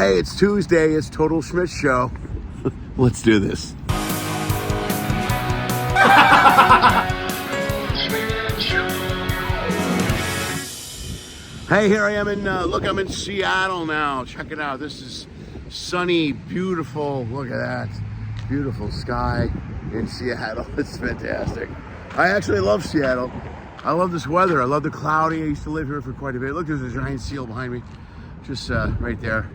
Hey, it's Tuesday. It's Total Schmidt Show. Let's do this. Hey, here I am look, I'm in Seattle now. Check it out. This is sunny, beautiful. Look at that. Beautiful sky in Seattle. It's fantastic. I actually love Seattle. I love this weather. I love the cloudy. I used to live here for quite a bit. Look, there's a giant seal behind me. Just right there.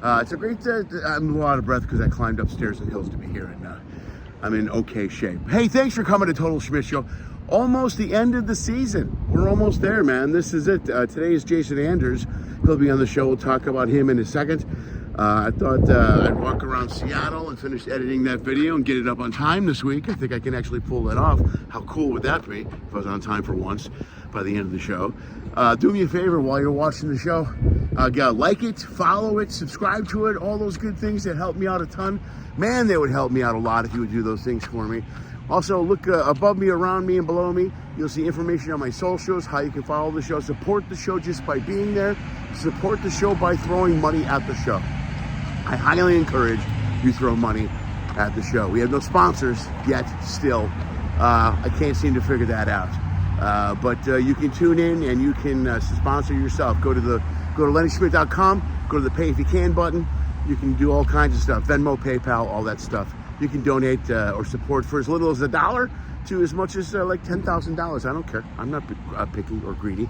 It's a great, I'm a lot of breath because I climbed upstairs the hills to be here, and I'm in okay shape. Hey, thanks for coming to Total Schmidt Show. Almost the end of the season. We're almost there, man. This is it. Today is Jason Andors. He'll be on the show. We'll talk about him in a second. I thought I'd walk around Seattle and finish editing that video and get it up on time this week. I think I can actually pull that off. How cool would that be if I was on time for once by the end of the show? Do me a favor while you're watching the show. Like it, follow it, subscribe to it, all those good things that help me out a ton. Man, they would help me out a lot if you would do those things for me. Also, look above me, around me, and below me. You'll see information on my socials, how you can follow the show. Support the show just by being there. Support the show by throwing money at the show. I highly encourage you throw money at the show. We have no sponsors yet, still. I can't seem to figure that out. But you can tune in and you can sponsor yourself. Go to LennySchmidt.com, go to the Pay If You Can button. You can do all kinds of stuff, Venmo, PayPal, all that stuff. You can donate or support for as little as $1 to as much as like $10,000. I don't care. I'm not picky or greedy.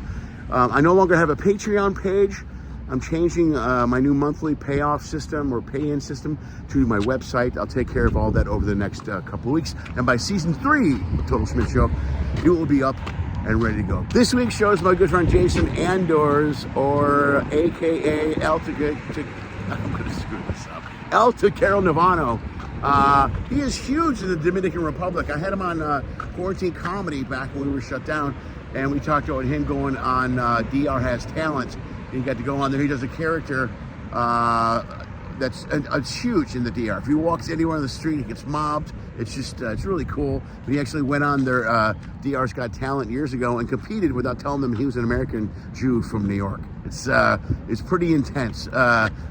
I no longer have a Patreon page. I'm changing my new monthly payoff system or pay-in system to my website. I'll take care of all that over the next couple of weeks. And by season 3 of Total Schmidt Show, it will be up and ready to go. This week's show is my good friend Jason Andors, or AKA I'm going to screw this up. El Tiguere Vacano. He is huge in the Dominican Republic. I had him on Quarantine Comedy back when we were shut down, and we talked about him going on DR Has Talent. He got to go on there. He does a character that's huge in the DR. If he walks anywhere on the street, he gets mobbed. It's just, it's really cool. But he actually went on their DR's Got Talent years ago and competed without telling them he was an American Jew from New York. It's pretty intense.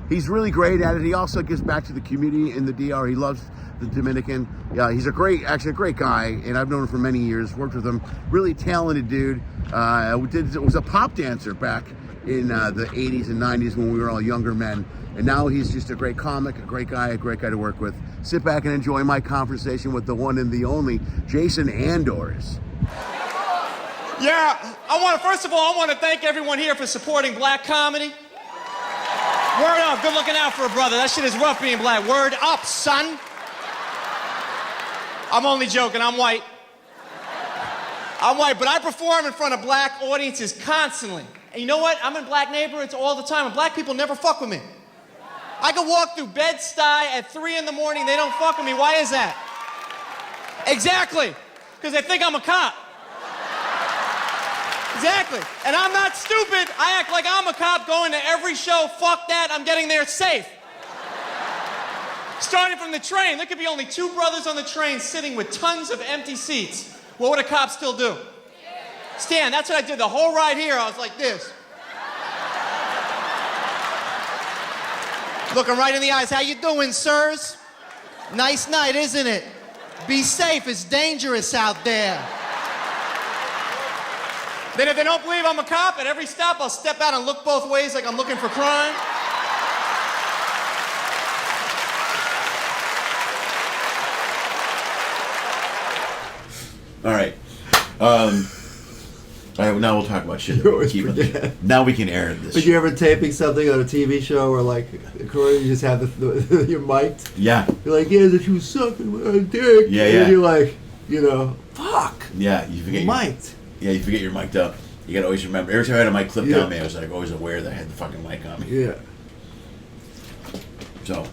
He's really great at it. He also gives back to the community in the DR. He loves the Dominican. Yeah, he's actually a great guy, and I've known him for many years. Worked with him. Really talented dude. Was a pop dancer back in the 80s and 90s when we were all younger men. And now he's just a great comic, a great guy to work with. Sit back and enjoy my conversation with the one and the only Jason Andors. Yeah, first of all, I want to thank everyone here for supporting black comedy. Word up, good looking out for a brother. That shit is rough being black. Word up, son. I'm only joking, I'm white. But I perform in front of black audiences constantly. And you know what? I'm in black neighborhoods all the time, and black people never fuck with me. I could walk through Bed-Stuy at 3 in the morning, they don't fuck with me. Why is that? Exactly, because they think I'm a cop. Exactly, and I'm not stupid. I act like I'm a cop going to every show. Fuck that, I'm getting there safe. Starting from the train, there could be only 2 brothers on the train sitting with tons of empty seats. What would a cop still do? Stand, that's what I did the whole ride here. I was like this. Looking right in the eyes. How you doing, sirs? Nice night, isn't it? Be safe, it's dangerous out there. Then if they don't believe I'm a cop, at every stop I'll step out and look both ways like I'm looking for crime. All right. Now we'll talk about shit. Now we can air this. But you ever taping something on a TV show or like, you just have you're mic'd? Yeah. You're like, yeah, that you sucking my dick. Yeah, and yeah. And you're like, fuck. Yeah, you forget. Mic'd. Yeah, you forget you're mic'd up. You gotta always remember. Every time I had a mic clipped on me, I was like always aware that I had the fucking mic on me. Yeah. So,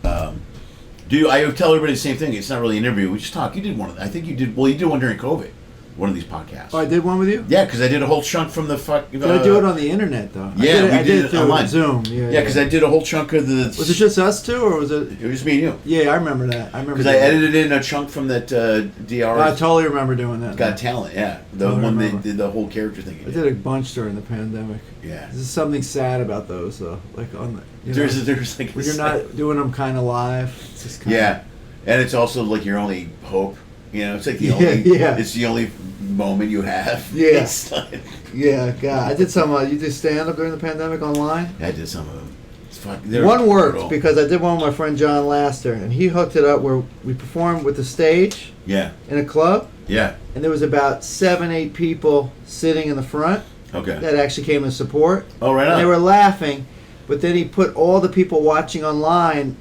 I tell everybody the same thing. It's not really an interview. We just talk. You did one of them. I think you did. Well, you did one during COVID. one of these podcasts. Oh, I did one with you? Yeah, because I did a whole chunk from the fuck. Did I do it on the internet, though? Yeah, I did it through online. Zoom. Yeah, because I did a whole chunk of the... Was it just us two, or was it... It was me and you. Yeah, I remember that. Because I edited in a chunk from that DR... I totally remember doing that. Got Talent, yeah. The Totally one remember. they did the whole character thing. I did a bunch during the pandemic. Yeah. There's something sad about those, though. Like, on the... There's like... when you're not doing them kind of live. It's just kind Yeah. And it's also like your only hope. You know, it's like the Yeah, only... yeah. It's the only moment you have. Yeah. It's like, Yeah, God. I did some... you did stand-up during the pandemic online? I did some of them. It's fucking... One worked because I did one with my friend John Laster, and he hooked it up where we performed with the stage Yeah. in a club, Yeah. and there was about 7-8 people sitting in the front Okay. that actually came to support. Oh, right And on. they were laughing, but then he put all the people watching online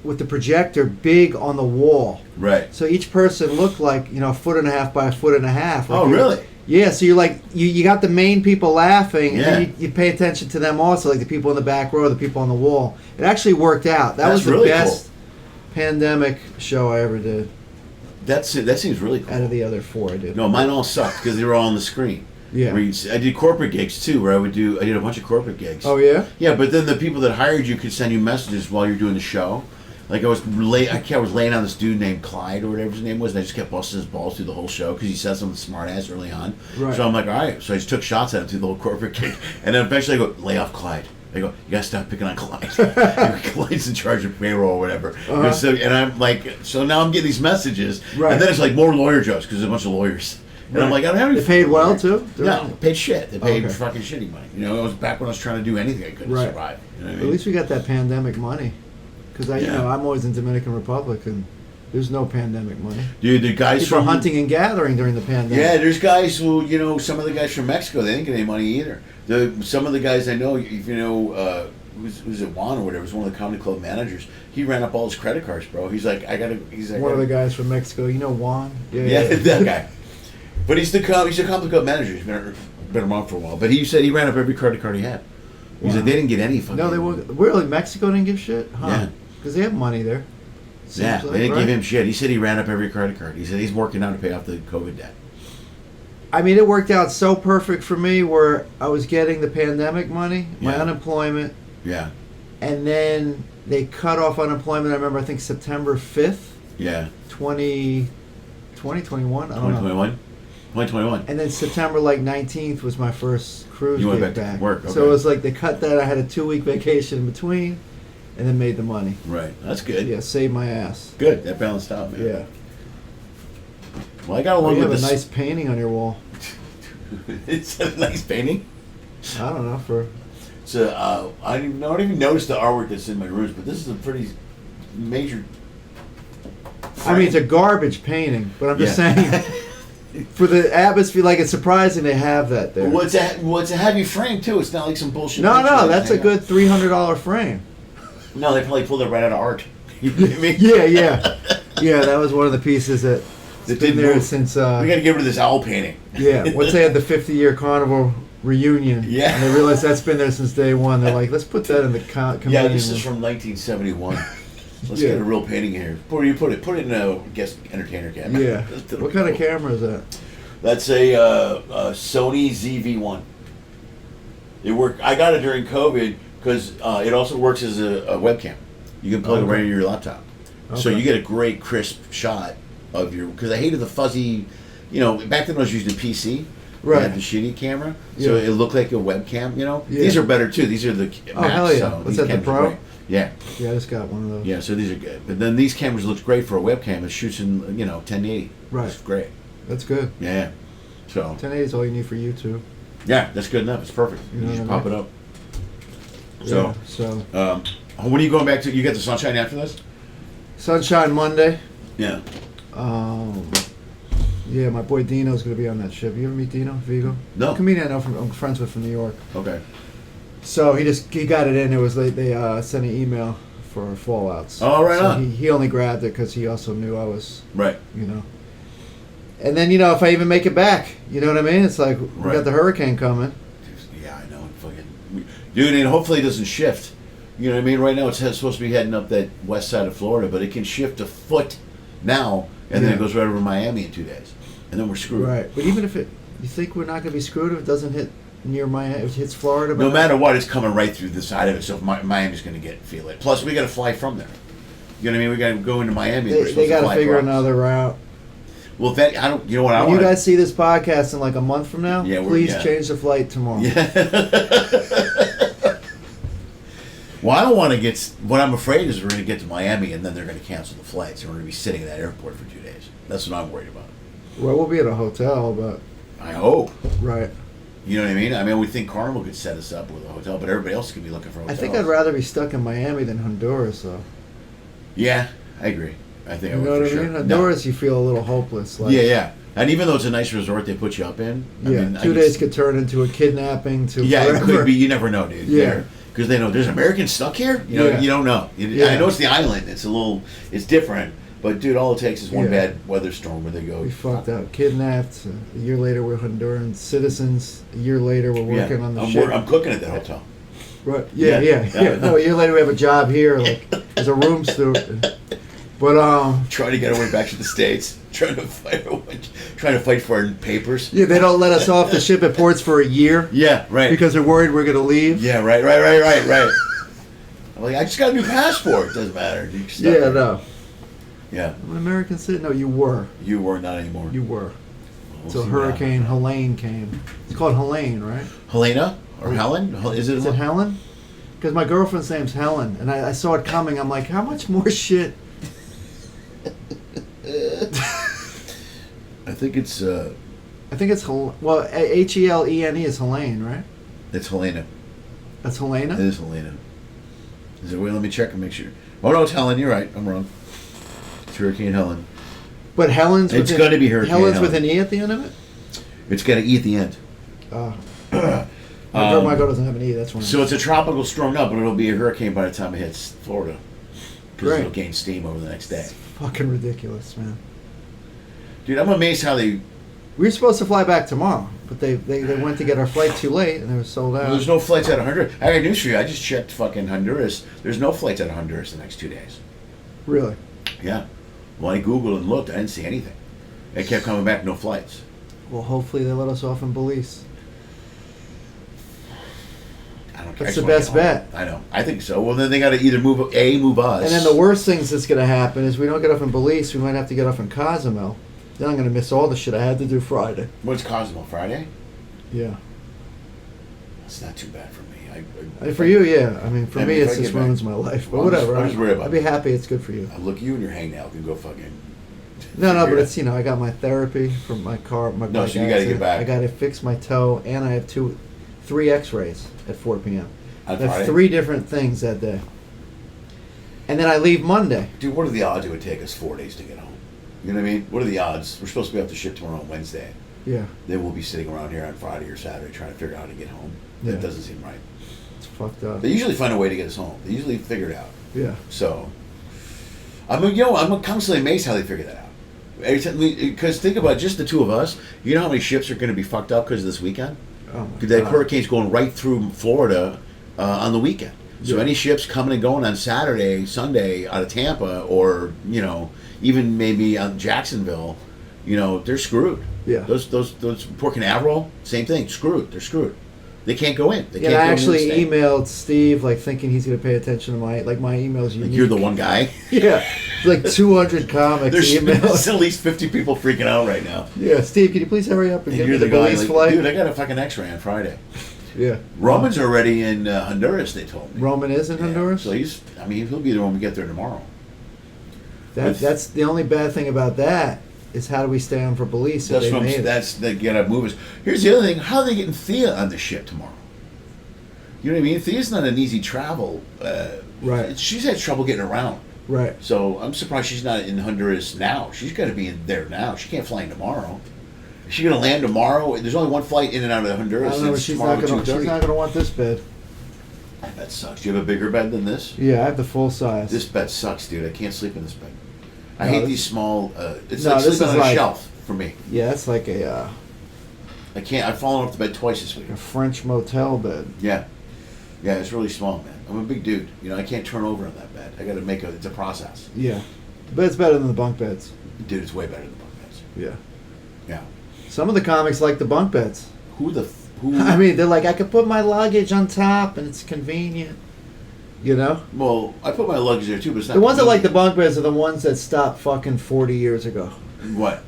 with the projector big on the wall. Right. So each person looked like, a 1.5 by 1.5 feet. Like Oh, really? Yeah, so you're like, you got the main people laughing, Yeah. and then you pay attention to them also, like the people in the back row, the people on the wall. It actually worked out. That That's was the really best pandemic show I ever did That seems really cool. out of the other 4 I did. No, mine all sucked because they were all on the screen. Yeah. I did corporate gigs too, where I did a bunch of corporate gigs. Oh, yeah? Yeah, but then the people that hired you could send you messages while you're doing the show. Like I was laying on this dude named Clyde or whatever his name was, and I just kept busting his balls through the whole show because he said something smart ass early on. Right. So I'm like, all right. So I just took shots at him through the whole corporate gig, and then eventually I go, lay off Clyde. I go, you gotta stop picking on Clyde. Clyde's in charge of payroll or whatever. Uh-huh. And I'm like, so now I'm getting these messages, Right. and then it's like more lawyer jokes because there's a bunch of lawyers. And I'm like, I don't have any. They paid well, lawyer. too? No, they paid shit. They paid Okay. fucking shitty money. You know, it was back when I was trying to do anything I couldn't Right. survive. You know what I At mean? least we got that pandemic money. Because Yeah. I'm always in Dominican Republic, and there's no pandemic money. Dude, the guys People from hunting and gathering during the pandemic. Yeah, there's guys who, some of the guys from Mexico, they didn't get any money either. Some of the guys I know, if you know, who's it, Juan or whatever, was one of the comedy club managers. He ran up all his credit cards, bro. He's like, One of the guys from Mexico, Juan? Yeah, that guy. But he's the comedy club manager. He's been around for a while. But he said he ran up every credit card he had. He Wow. said they didn't get any fucking. No, they won't. Really, Mexico didn't give shit? Huh? Yeah. Because they have money there. Yeah, Seems they didn't right? give him shit. He said he ran up every credit card. He said he's working out to pay off the COVID debt. I mean, it worked out so perfect for me where I was getting the pandemic money, my Yeah. unemployment, Yeah, and then they cut off unemployment, I remember, I think September 5th, yeah. 2021? I don't know. 2021? 2021. And then September 19th was my first cruise You went gig back to work, So okay. it was like they cut that. I had a 2-week vacation in between, and then made the money. Right. That's good. Yeah, saved my ass. Good. That balanced out, man. Yeah. Well, I got Oh, along you with have a this. nice painting on your wall. It's a nice painting. I don't know, for... It's I don't even notice the artwork that's in my rooms, but this is a pretty major. I mean, it's a garbage painting, but I'm just Yeah. saying, for the atmosphere, like, it's surprising they have that there. Well, it's a heavy frame too. It's not like some bullshit. No, picture no, that that's a hang good $300 frame. up. No, they probably pulled it right out of art. You know what I mean? Yeah, yeah. Yeah, that was one of the pieces that... That It's been didn't there move. since... We got to get rid of this owl painting. Yeah, once they had the 50-year Carnival reunion, Yeah. and they realized that's been there since day one, they're like, let's put that in the comedian Yeah, this room. is from 1971. Let's Yeah. get a real painting here. Where do you put it? Put it in a guest entertainer cabinet. Yeah. What kind of camera is that? That's a Sony ZV-1. It worked. I got it during COVID because it also works as a webcam. You can plug it Okay. right into your laptop, so Okay. you get a great crisp shot of your. Because I hated the fuzzy. Back then I was using a PC. Right. I had the shitty camera, so Yeah. it looked like a webcam. Yeah. These are better too. These are the Oh, Macs, hell yeah. so What's these that, the cameras are Pro? great. Yeah. Yeah, I just got one of those. Yeah, so these are good. But then these cameras look great for a webcam. It shoots in, 1080. Right. It's great. That's good. Yeah. So, 1080 is all you need for YouTube. yeah, that's good enough. It's perfect. You You, know just what I pop it mean? up. So, Yeah, so when are you going back to? You get the Sunshine after this? Sunshine Monday. Yeah. Yeah, my boy Dino's gonna be on that ship. You ever meet Dino Vigo? No. A comedian I know I'm friends with from New York. Okay. So he got it in. It was they sent an email for fallouts. Oh, right so on. He only grabbed it because he also knew I was, Right. And then if I even make it back, you know what I mean? It's like we Right. got the hurricane coming. Yeah, I know. Dude, and hopefully it doesn't shift. You know what I mean? Right now it's supposed to be heading up that west side of Florida, but it can shift a foot now, and then Yeah. it goes right over Miami in 2 days. and then we're screwed. Right, but even if you think we're not going to be screwed if it doesn't hit near Miami, if it hits Florida. No matter what, it's coming right through the side of it. So if Miami's going to feel it. Plus, we got to fly from there. You know what I mean? We got to go into Miami. They got to figure another route. Well, that I don't. You know what I want? want? You guys see this podcast in like a month from now? Yeah, please change the flight tomorrow. Yeah. Well, I don't want to get. What I'm afraid is we're going to get to Miami and then they're going to cancel the flights and we're going to be sitting at that airport for 2 days. That's what I'm worried about. Well, we'll be at a hotel, but I hope. Right. You know what I mean? I mean, we think Carnival could set us up with a hotel, but everybody else could be looking for hotels. I think I'd rather be stuck in Miami than Honduras, though. Yeah, I agree. I think I would. You know what I sure. mean? Honduras, you feel a little hopeless. Like, yeah. And even though it's a nice resort they put you up in, I mean, 2 days could turn into a kidnapping to forever. It could be. You never know, dude. Yeah. Because they know there's Americans stuck here. You know, you don't know. I know it's the island. It's different. But dude, all it takes is one bad weather storm where they go. We fucked up. Kidnapped. A year later, we're Honduran citizens. A year later, we're working on the ship. I'm cooking at that hotel. Right. Yeah. No, a year later, we have a job here, like as a room steward. But trying to get our way back to the States. Trying to fight for our papers. Yeah, they don't let us off the ship at ports for a year. Yeah, right. Because they're worried we're going to leave. Yeah, right. I'm like, I just got a new passport. Doesn't matter. No. Yeah. I'm an American citizen. No, you were. You were, not anymore. You were. We'll So Hurricane Helene came. It's called Helene, right? Helena? Or Helen? Is it Helen? Because my girlfriend's name's Helen, and I saw it coming. I'm like, how much more shit? I think it's well, Helene is Helene, right? It's Helena. That's Helena? It is Helena. Is it? Wait, let me check and make sure. Oh no, it's Helen. You're right. I'm wrong. It's Hurricane Helen. But Helen's. It's going to be Hurricane Helen's Helen. with an E at the end of it. It's got an E at the end. My girl doesn't have an E. That's one. So it's a tropical storm now, but it'll be a hurricane by the time it hits Florida. Because it'll gain steam over the next day. It's fucking ridiculous, man. Dude, I'm amazed how they. We were supposed to fly back tomorrow, but they went to get our flight too late, and they were sold out. Well, there's no flights out of Honduras. I got news for you. I just checked fucking Honduras. There's no flights out of Honduras the next 2 days. Really? Yeah. Well, I Googled and looked. I didn't see anything. It kept coming back, no flights. Well, hopefully they let us off in Belize. I don't care. That's the best bet. I know. I think so. Well, then they got to either move us. And then the worst things that's going to happen is we don't get off in Belize. We might have to get off in Cozumel. Then I'm going to miss all the shit I had to do Friday. What's Cosmo, Friday? Yeah. That's not too bad for me. For you, yeah. I mean, for me, it just ruins my life. But whatever. I'm just worried about I'd be happy it's good for you. I look at you and your hangnail can go fucking... No, but it's, I got my therapy from my car. So you got to get back. I got to fix my toe, and I have 3 x-rays at 4 p.m. On I have Friday? 3 different things that day. And then I leave Monday. Dude, what are the odds it would take us 4 days to get home? You know what I mean? What are the odds? We're supposed to be off the ship tomorrow on Wednesday. Yeah. Then we'll be sitting around here on Friday or Saturday trying to figure out how to get home. Yeah. That doesn't seem right. It's fucked up. They usually find a way to get us home. They usually figure it out. Yeah. So, I'm constantly amazed how they figure that out. Because think about just the two of us. You know how many ships are going to be fucked up because of this weekend? Oh my That God. hurricane's going right through Florida on the weekend. So any ships coming and going on Saturday, Sunday out of Tampa, or even maybe on Jacksonville, they're screwed. Yeah. Those Port Canaveral, same thing. Screwed. They're screwed. They can't go in. They can't I go in actually the state. emailed Steve, thinking he's going to pay attention to my emails. Like you're the one guy. Yeah. It's like 200 comics There's emails. at least 50 people freaking out right now. Yeah, Steve, can you please hurry up and get me you're the the guy. Belize flight? Dude, I got a fucking X-ray on Friday. Yeah. Roman's already in Honduras. They told me. Roman is in Honduras. So he'll be there when we get there tomorrow. That's the only bad thing about that is how do we stay on for Belize? They gotta move us. Here's the other thing: how are they getting Thea on the ship tomorrow? You know what I mean? Thea's not an easy travel. Right. She's had trouble getting around. Right. So I'm surprised she's not in Honduras now. She's got to be in there now. She can't fly in tomorrow. Is she gonna land tomorrow? There's only one flight in and out of Honduras. I don't know. She's not gonna want this bed. That sucks. Do you have a bigger bed than this? Yeah, I have the full size. This bed sucks, dude. I can't sleep in this bed. I hate these small. It's no, like this sleeping is on a like, shelf for me. Yeah, it's like a I can't. I've fallen off the bed twice this week. a French motel bed. Yeah, it's really small, man. I'm a big dude. I can't turn over on that bed. I got to it's a process. Yeah, the bed's better than the bunk beds. Dude, it's way better than bunk beds. Yeah. Yeah. Some of the comics like the bunk beds. Who? I mean, they're like, I could put my luggage on top and it's convenient. You know? Well, I put my luggage there too, but it's not. The ones that like the convenient. bunk beds are the ones that stopped fucking 40 years ago. What?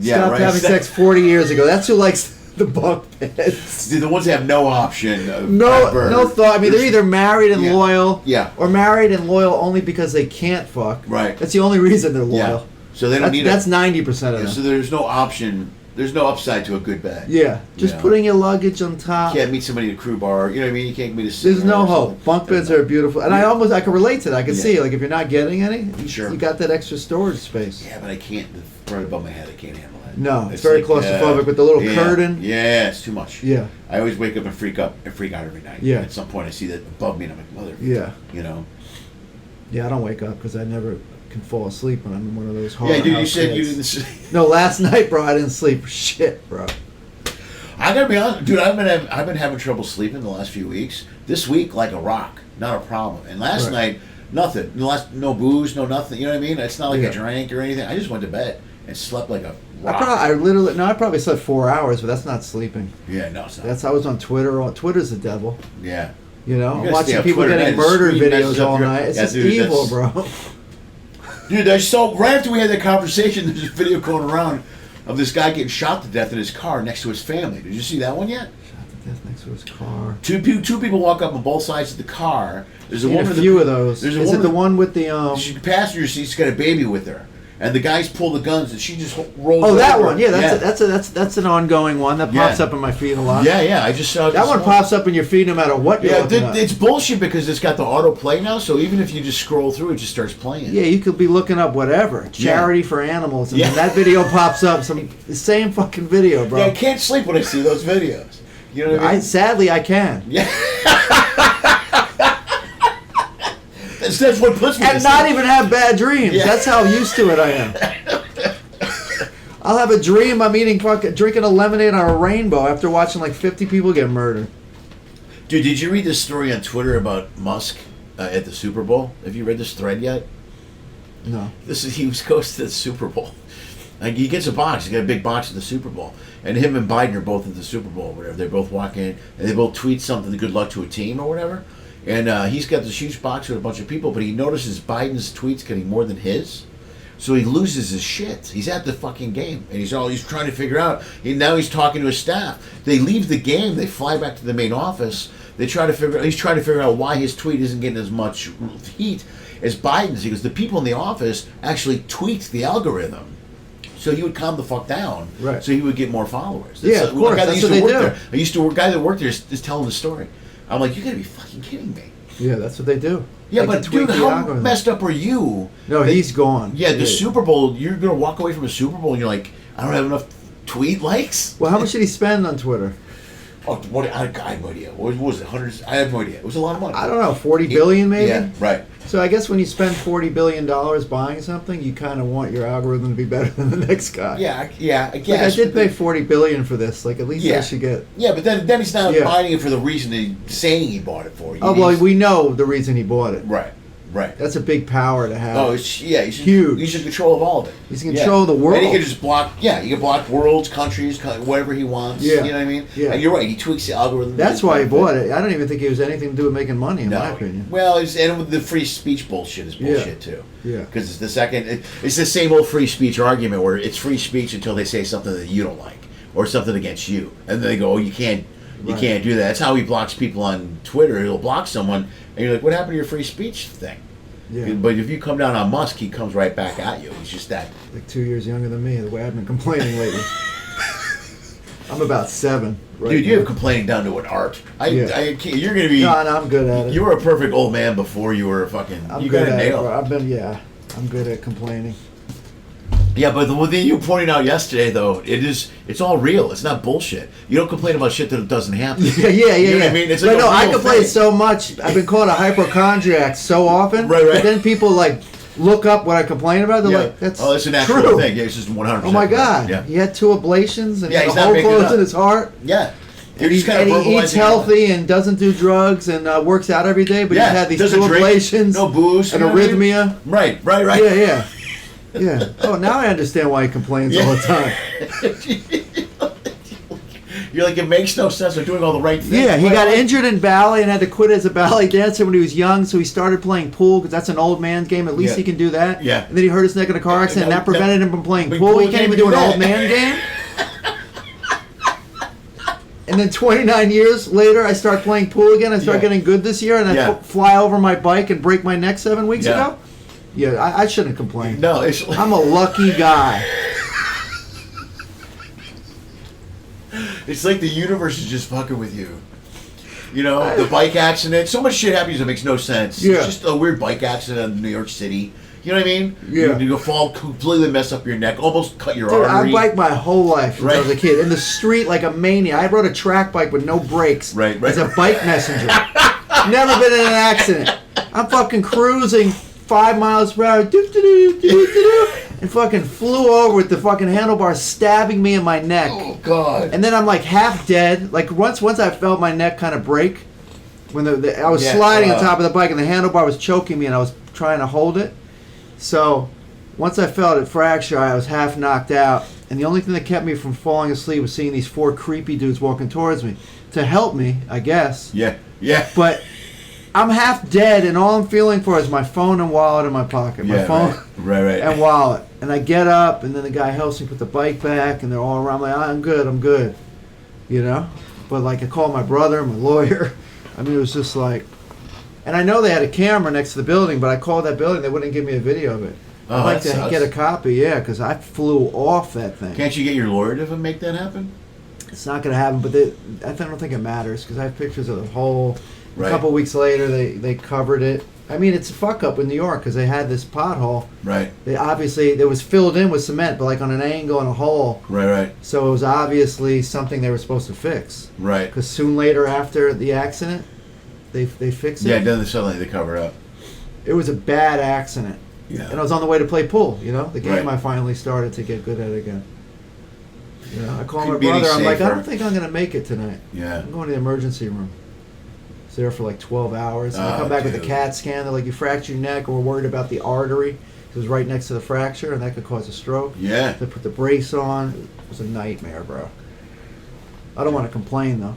Stopped having sex 40 years ago. That's who likes the bunk beds. The ones that have no option. Of No thought. I mean, they're either married and loyal, Yeah. or married and loyal only because they can't fuck. Right. That's the only reason they're Yeah. loyal. So they don't need. That's 90% of them. So there's no option. There's no upside to a good bed. Yeah, just You know? putting your luggage on top. You can't meet somebody at a crew bar. You know what I mean? You can't meet a. There's singer no or hope. something. Bunk beds There's are beautiful, and I can relate to that. I can Yeah. see, like, if you're not getting any, Sure. you got that extra storage space. Yeah, but I can't. Right above my head, I can't handle that. No, it's very claustrophobic with the little curtain. Yeah, it's too much. Yeah, I always wake up and freak out every night. Yeah. At some point, I see that above me, and I'm like, mother. yeah, You know. yeah. I don't wake up because I never can fall asleep when I'm in one of those hard. Yeah, dude. You house said you beds. didn't. Sleep. No, last night, bro, I didn't sleep for shit, bro. I gotta be honest, dude. I've been having trouble sleeping the last few weeks. This week, like a rock, not a problem. And last Right. night, nothing. No booze, no nothing. You know what I mean? It's not like Yeah. I drank or anything. I just went to bed and slept like a I rock. probably slept 4 hours, but that's not sleeping. Yeah, no, it's not. I was on Twitter. Twitter's the devil. Yeah. You know, You I'm gotta stay watching on people Twitter, getting man. murder Screen messes videos up all your- night. It's Yeah, just dude, evil, that's- bro. Dude, I saw right after we had that conversation. There's a video going around of this guy getting shot to death in his car next to his family. Did you see that one yet? Shot to death next to his car. Two people walk up on both sides of the car. There's a Seen woman. a few of those. There's a Is woman. it the one with the She's passenger seat's got a baby with her, and the guys pull the guns, and she just rolls. Oh, that over. one. Yeah, that's an ongoing one that pops Yeah. up in my feed a lot. Yeah. I just saw it That this one morning. pops up in your feed no matter what you're Yeah, looking at. it's bullshit because it's got the autoplay now. So even if you just scroll through, it just starts playing. Yeah, you could be looking up whatever charity for animals, and Yeah. then that video pops up. The same fucking video, bro. Yeah, I can't sleep when I see those videos. You know what I mean? Sadly, I can. Yeah. That's what puts me. And to not sleep. even have bad dreams. Yeah. That's how used to it I am. I'll have a dream I'm drinking a lemonade on a rainbow after watching like 50 people get murdered. Dude, did you read this story on Twitter about Musk at the Super Bowl? Have you read this thread yet? No. He goes to the Super Bowl. Like he gets a box. He got a big box at the Super Bowl, and him and Biden are both at the Super Bowl. Or whatever. They both walk in and they both tweet something. Good luck to a team or whatever. And he's got this huge box with a bunch of people, but he notices Biden's tweets getting more than his. So he loses his shit. He's at the fucking game, and he's trying to figure out. Now he's talking to his staff. They leave the game. They fly back to the main office. He's trying to figure out why his tweet isn't getting as much heat as Biden's. He goes, the people in the office actually tweaked the algorithm, so he would calm the fuck down. Right. So he would get more followers. Yeah, of course. That's what they do. A guy that worked there is telling the story. I'm like, you gotta be fucking kidding me. Yeah, that's what they do. Yeah, They but can tweak dude, the how algorithm. messed up are you? No, he's gone. Yeah, the Super Bowl, you're going to walk away from a Super Bowl and you're like, I don't have enough tweet likes? Well, how much did he spend on Twitter? Oh, I have no idea. What was it? Hundreds? I have no idea. It was a lot of money. I don't know, 40 billion maybe? Yeah, right. So I guess when you spend $40 billion buying something, you kind of want your algorithm to be better than the next guy. Yeah, I guess. Like I did pay $40 billion for this. Like at least I should get. Yeah, but then he's not Yeah. buying it for the reason that he's saying he bought it for. Oh well, we know the reason he bought it. Right. That's a big power to have. Oh, he's huge. He's in control of all of it. He's in control of the world. And he can just block. Yeah, he can block worlds, countries, whatever he wants. Yeah. You know what I mean? Yeah. And you're right. He tweaks the algorithm. That's why he bought it. I don't even think it was anything to do with making money, in my opinion. Well, and with the free speech bullshit is bullshit too. Yeah. Because it's it's the same old free speech argument where it's free speech until they say something that you don't like or something against you, and then they go, "Oh, you can't do that." That's how he blocks people on Twitter. He'll block someone, and you're like, "What happened to your free speech thing?" Yeah. But if you come down on Musk, he comes right back at you. He's just that. Like 2 years younger than me, the way I've been complaining lately. I'm about 7. Right Dude, you now. have complaining down to an art. Yeah. You're gonna be. No, I'm good at it. You were a perfect old man before you were a fucking. I'm You good got a at it, nail. bro. I'm good at complaining. Yeah, but the thing you pointed out yesterday, though, it's all real. It's not bullshit. You don't complain about shit that doesn't happen. Yeah. You know what I mean? It's like but no, I real complain thing. so much. I've been called a hypochondriac so often. Right. But then people like look up what I complain about. They're like, "That's that's an actual true." thing. Yeah, it's just 100%. Oh my God! Yeah. He had 2 ablations and Yeah, he he's had a not hole making it closed up. in his heart. Yeah. You're And he, just kind of and he eats verbalizing healthy and doesn't do drugs and works out every day. But he's had these 2 doesn't drink, ablations, no booze, an you know what I mean? arrhythmia. Right. Yeah. Yeah. Oh, now I understand why he complains all the time. You're like, it makes no sense. They're doing all the right things. Yeah, he got injured in ballet and had to quit as a ballet dancer when he was young, so he started playing pool because that's an old man's game. At least he can do that. Yeah. And then he hurt his neck in a car accident, and that prevented him from playing pool. He can't even do an old man game. And then 29 years later, I start playing pool again. I start getting good this year, and I fly over my bike and break my neck 7 weeks ago. Yeah, I shouldn't complain. No, I'm a lucky guy. It's like the universe is just fucking with you. You know, the bike accident. So much shit happens that makes no sense. Yeah. It's just a weird bike accident in New York City. You know what I mean? Yeah. You fall, completely mess up your neck, almost cut your artery. I biked my whole life since I was a kid. In the street like a maniac. I rode a track bike with no brakes. Right. As a bike messenger. Never been in an accident. I'm fucking cruising 5 miles per hour. And fucking flew over with the fucking handlebars stabbing me in my neck. Oh, God. And then I'm like half dead. Like once I felt my neck kind of break, when I was sliding on top of the bike and the handlebar was choking me and I was trying to hold it. So once I felt it fracture, I was half knocked out. And the only thing that kept me from falling asleep was seeing these 4 creepy dudes walking towards me to help me, I guess. Yeah. But I'm half dead, and all I'm feeling for is my phone and wallet in my pocket. My phone right. and wallet. And I get up, and then the guy helps me put the bike back, and they're all around. I'm like, I'm good. You know? But, like, I called my brother, my lawyer. I mean, it was just like... And I know they had a camera next to the building, but I called that building. They wouldn't give me a video of it. Oh, I'd like to get a copy, because I flew off that thing. Can't you get your lawyer to make that happen? It's not going to happen, but I don't think it matters, because I have pictures of the hole. Right. A couple weeks later, they covered it. I mean, it's a fuck up in New York because they had this pothole. Right. It was filled in with cement, but like on an angle and a hole. Right. So it was obviously something they were supposed to fix. Right. Because soon later after the accident, they fixed it. Yeah, then suddenly they cover it up. It was a bad accident. Yeah. And I was on the way to play pool, you know? The game Right. I finally started to get good at again. You know, I called Couldn't my be any brother. I'm like, I safer. don't think I'm going to make it tonight. Yeah. I'm going to the emergency room. There for like 12 hours. And I come back with a CAT scan. They're like, you fractured your neck, and we're worried about the artery. It was right next to the fracture, and that could cause a stroke. Yeah. They put the brace on. It was a nightmare, bro. I don't want to complain, though.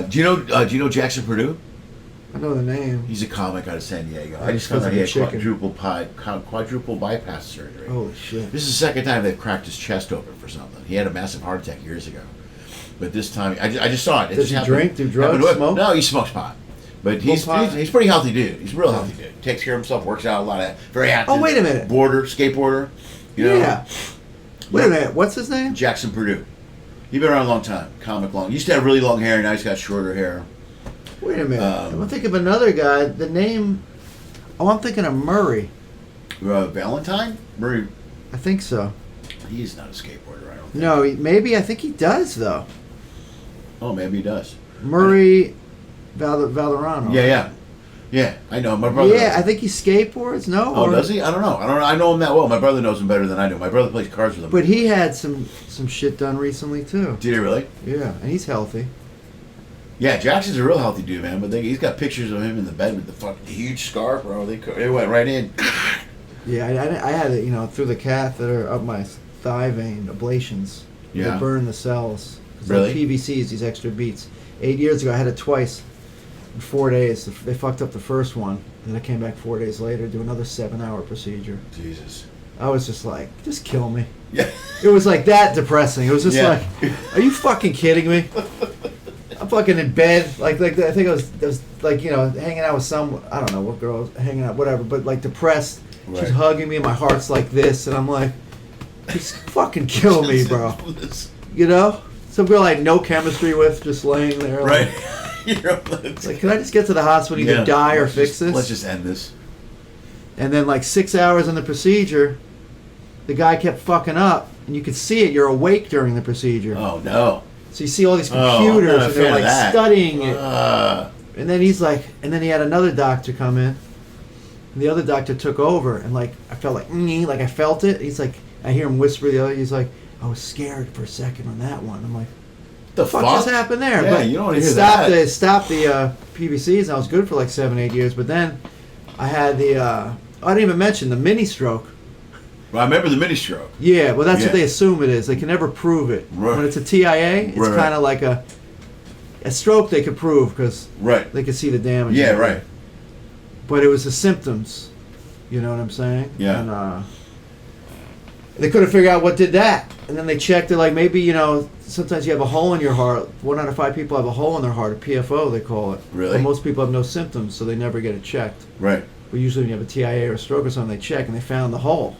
Do you know Jackson Purdue? I know the name. He's a comic out of San Diego. I just Because found out of he the had chicken. quadruple bypass surgery. Holy shit. This is the second time they've cracked his chest open for something. He had a massive heart attack years ago. But this time, I just saw it. Does he drink, do drugs, smoke? No, he smokes pot. But he's a pretty healthy dude. He's a real healthy dude. Takes care of himself, works out a lot. Very active. Oh, wait a minute. Skateboarder. You know? Yeah. Wait a minute. What's his name? Jackson Purdue. He's been around a long time. Comic long. He used to have really long hair, now he's got shorter hair. Wait a minute. I'm thinking of another guy. The name... Oh, I'm thinking of Murray. Valentine? Murray. I think so. He's not a skateboarder, I don't think. No, maybe. I think he does, though. Oh, maybe he does. Murray Valderrano. Yeah, I know. My brother. Yeah, I think he skateboards. No. Oh, does he? I don't know. I know him that well. My brother knows him better than I do. My brother plays cards with him. But he had some shit done recently too. Did he really? Yeah, and he's healthy. Yeah, Jackson's a real healthy dude, man. But he's got pictures of him in the bed with the fucking huge scar, bro. They went right in. Yeah, I had it, through the catheter up my thigh vein ablations. Yeah. They burn the cells. Really? Like PVCs, these extra beats. 8 years ago, I had it twice. In 4 days, they fucked up the first one, and then I came back 4 days later, do another 7-hour procedure. Jesus. I was just like, just kill me. Yeah. It was like that depressing. It was just Yeah. like, are you fucking kidding me? I'm fucking in bed, like I think I was like, hanging out with some, I don't know what girl, was hanging out, whatever, but like depressed. Right. She's hugging me, and my heart's like this, and I'm like, just fucking kill me, bro. Some girl I had no chemistry with, just laying there. Right. Like, can I just get to the hospital, either die or fix this? Let's just end this. And then like 6 hours in the procedure, the guy kept fucking up, and you could see it. You're awake during the procedure. Oh no. So you see all these computers, and they're like studying it. And then he's like, and then he had another doctor come in, and the other doctor took over, and like I felt like like I felt it. He's like, I hear him whisper the other. He's like, I was scared for a second on that one. I'm like, The fuck fuck just happened there? Yeah, but you don't hear stopped that. It stopped the PVCs, and I was good for like 7-8 years. But then I had the I didn't even mention the mini stroke. Well, I remember the mini stroke. Yeah, well, that's Yeah. what they assume it is. They can never prove it. Right. When it's a TIA, it's Right, kind of like a stroke they could prove because Right. they could see the damage. Yeah, right. But it was the symptoms. You know what I'm saying? Yeah. And they couldn't figure out what did that. And then they checked it, like maybe, sometimes you have a hole in your heart. 1 out of 5 people have a hole in their heart, a PFO they call it. Really? But most people have no symptoms, so they never get it checked. Right. But usually when you have a TIA or a stroke or something, they check and they found the hole.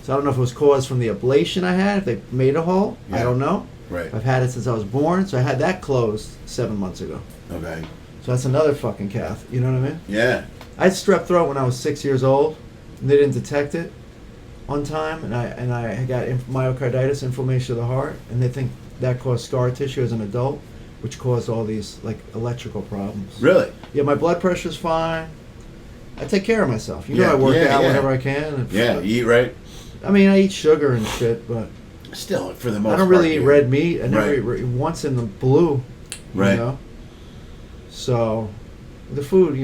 So I don't know if it was caused from the ablation I had, if they made a hole. Yeah. I don't know. Right. I've had it since I was born, so I had that closed 7 months ago. Okay. So that's another fucking cath. You know what I mean? Yeah. I had strep throat when I was 6 years old, and they didn't detect it on time, and I got myocarditis, inflammation of the heart, and they think that caused scar tissue as an adult, which caused all these like electrical problems. Really? Yeah, my blood pressure's fine. I take care of myself. You Yeah, know, I work yeah, out yeah. whenever I can. And Yeah. You eat right. I mean, I eat sugar and shit, but Still, for the most I don't part, really eat you- red meat. I never Right. eat once in the blue. Right. You know? So, the food,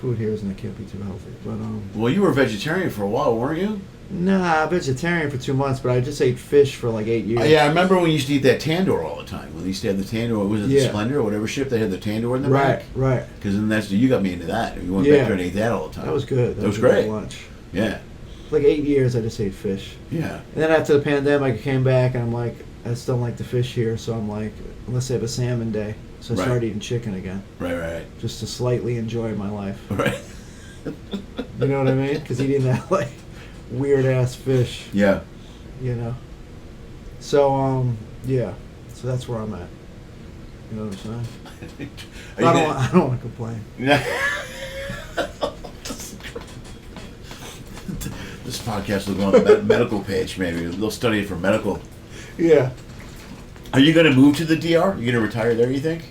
food here isn't, it can't be too healthy. But Well, you were vegetarian for a while, weren't you? nah, vegetarian for 2 months, but I just ate fish for like 8 years. Yeah, I remember when you used to eat that tandoor all the time. When they used to have the tandoor, was it the Yeah. Splendor or whatever ship that had the tandoor in the Right, back? right. Because then you got me into that. You went Yeah. back there and ate that all the time. That was good. That was a good great. lunch. Yeah. Like 8 years, I just ate fish. Yeah. And then after the pandemic, I came back and I'm like, I just don't like the fish here, so I'm like, unless they have a salmon day. So I Right. started eating chicken again, Right. just to slightly enjoy my life. Right. You know what I mean? Because eating that like weird ass fish, Yeah. So yeah. So that's where I'm at. You know what I'm saying? I don't want to complain. This podcast will go on the medical page, maybe. They'll study it for medical. Yeah. Are you going to move to the DR? Are you going to retire there, you think?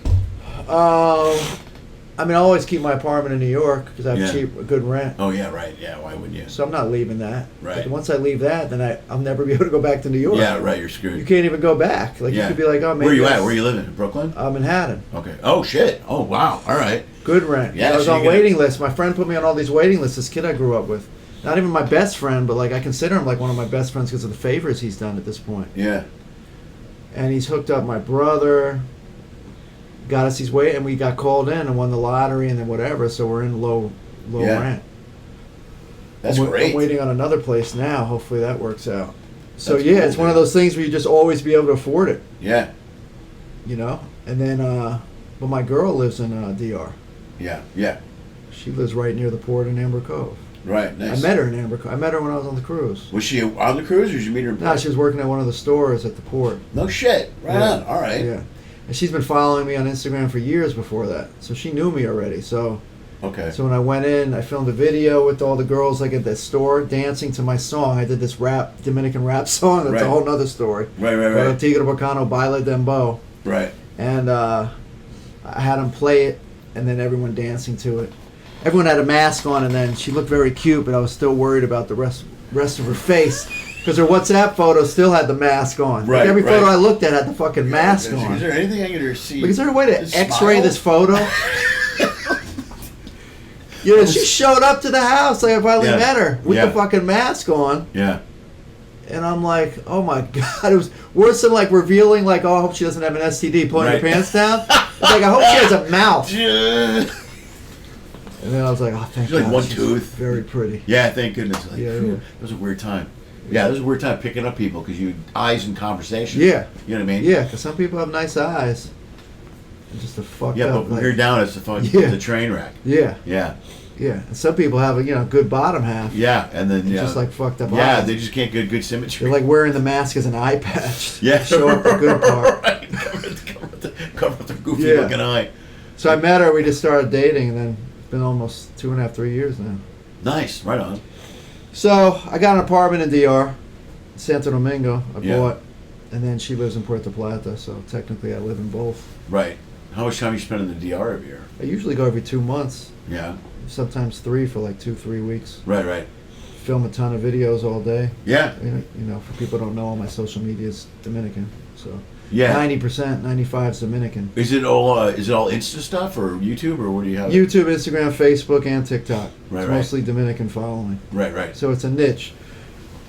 I mean, I always keep my apartment in New York because I have Yeah. good rent. Oh, yeah, right. Yeah, why wouldn't you? So I'm not leaving that. Right. But once I leave that, then I'll never be able to go back to New York. Yeah, right, you're screwed. You can't even go back. Like Yeah. you could be like, oh, maybe. Where you at? Where you living? In Brooklyn? Manhattan. Okay. Oh, shit. Oh, wow. All right. Good rent. Yeah, I was so on you gotta- waiting lists. My friend put me on all these waiting lists. This kid I grew up with. Not even my best friend, but like I consider him like one of my best friends because of the favors he's done at this point. Yeah. And he's hooked up my brother. Got us these and we got called in and won the lottery and then whatever. So we're in low Yeah. rent. That's I'm great. waiting on another place now. Hopefully that works out. So That's yeah, cool, it's one of dude. those things where you just always be able to afford it, Yeah. And then, but my girl lives in DR. Yeah. Yeah. She lives right near the port in Amber Cove. Right. Nice. I met her in Amber Cove. I met her when I was on the cruise. Was she on the cruise or did you meet her in No, she was working at one of the stores at the port. No shit. Right Yeah. on. All right. Yeah. And she's been following me on Instagram for years before that. So she knew me already. So Okay. when I went in, I filmed a video with all the girls like at the store dancing to my song. I did this Dominican rap song. That's Right. a whole nother story. Right. Tigere Vacano, Baila Dembow. Right. And I had them play it, and then everyone dancing to it. Everyone had a mask on, and then she looked very cute, but I was still worried about the rest of her face. Because her WhatsApp photo still had the mask on. Right, Like every photo right. I looked at had the fucking mask on. Is there anything I can see? Like, is there a way to Just X-ray smile? this photo? Yeah, she showed up to the house. Like I finally Yeah. met her with Yeah. the fucking mask on, Yeah. and I'm like, oh my god, it was worse than like revealing like, oh, I hope she doesn't have an STD, pulling Right. her pants down. It's like I hope she has a mouth. Yeah. And then I was like, oh, thank She's like God, one she's tooth. very pretty. Yeah, thank goodness. Like, Yeah, phew, yeah. That was a weird time. Yeah, that was a weird time picking up people because you had eyes in conversation. Yeah. You know what I mean? Yeah, because some people have nice eyes. And just a fucked Yeah, up. but from like- here down, it's the fucking Yeah. the train wreck. Yeah, Yeah. yeah. And some people have a good bottom half. Yeah, and then yeah. Just like fucked up Yeah, eyes. they just can't get good symmetry. They're like wearing the mask as an eye patch. yeah, Show up the good part. Right. Cover up the goofy Yeah. looking eye. So I met her. We just started dating, and then it's been almost 2.5, 3 years now. Nice, right on. So I got an apartment in DR, Santo Domingo. I Yeah. bought, and then she lives in Puerto Plata. So technically, I live in both. Right. How much time you spend in the DR every year? I usually go every 2 months, Yeah. sometimes 3 for like 2-3 weeks. Right. Film a ton of videos all day. Yeah. For people who don't know, all my social media is Dominican. So Yeah. 90%, 95 is Dominican. Is it all Insta stuff or YouTube or what do you have? YouTube, Instagram, Facebook, and TikTok. Right, It's right. mostly Dominican following. Right. So it's a niche.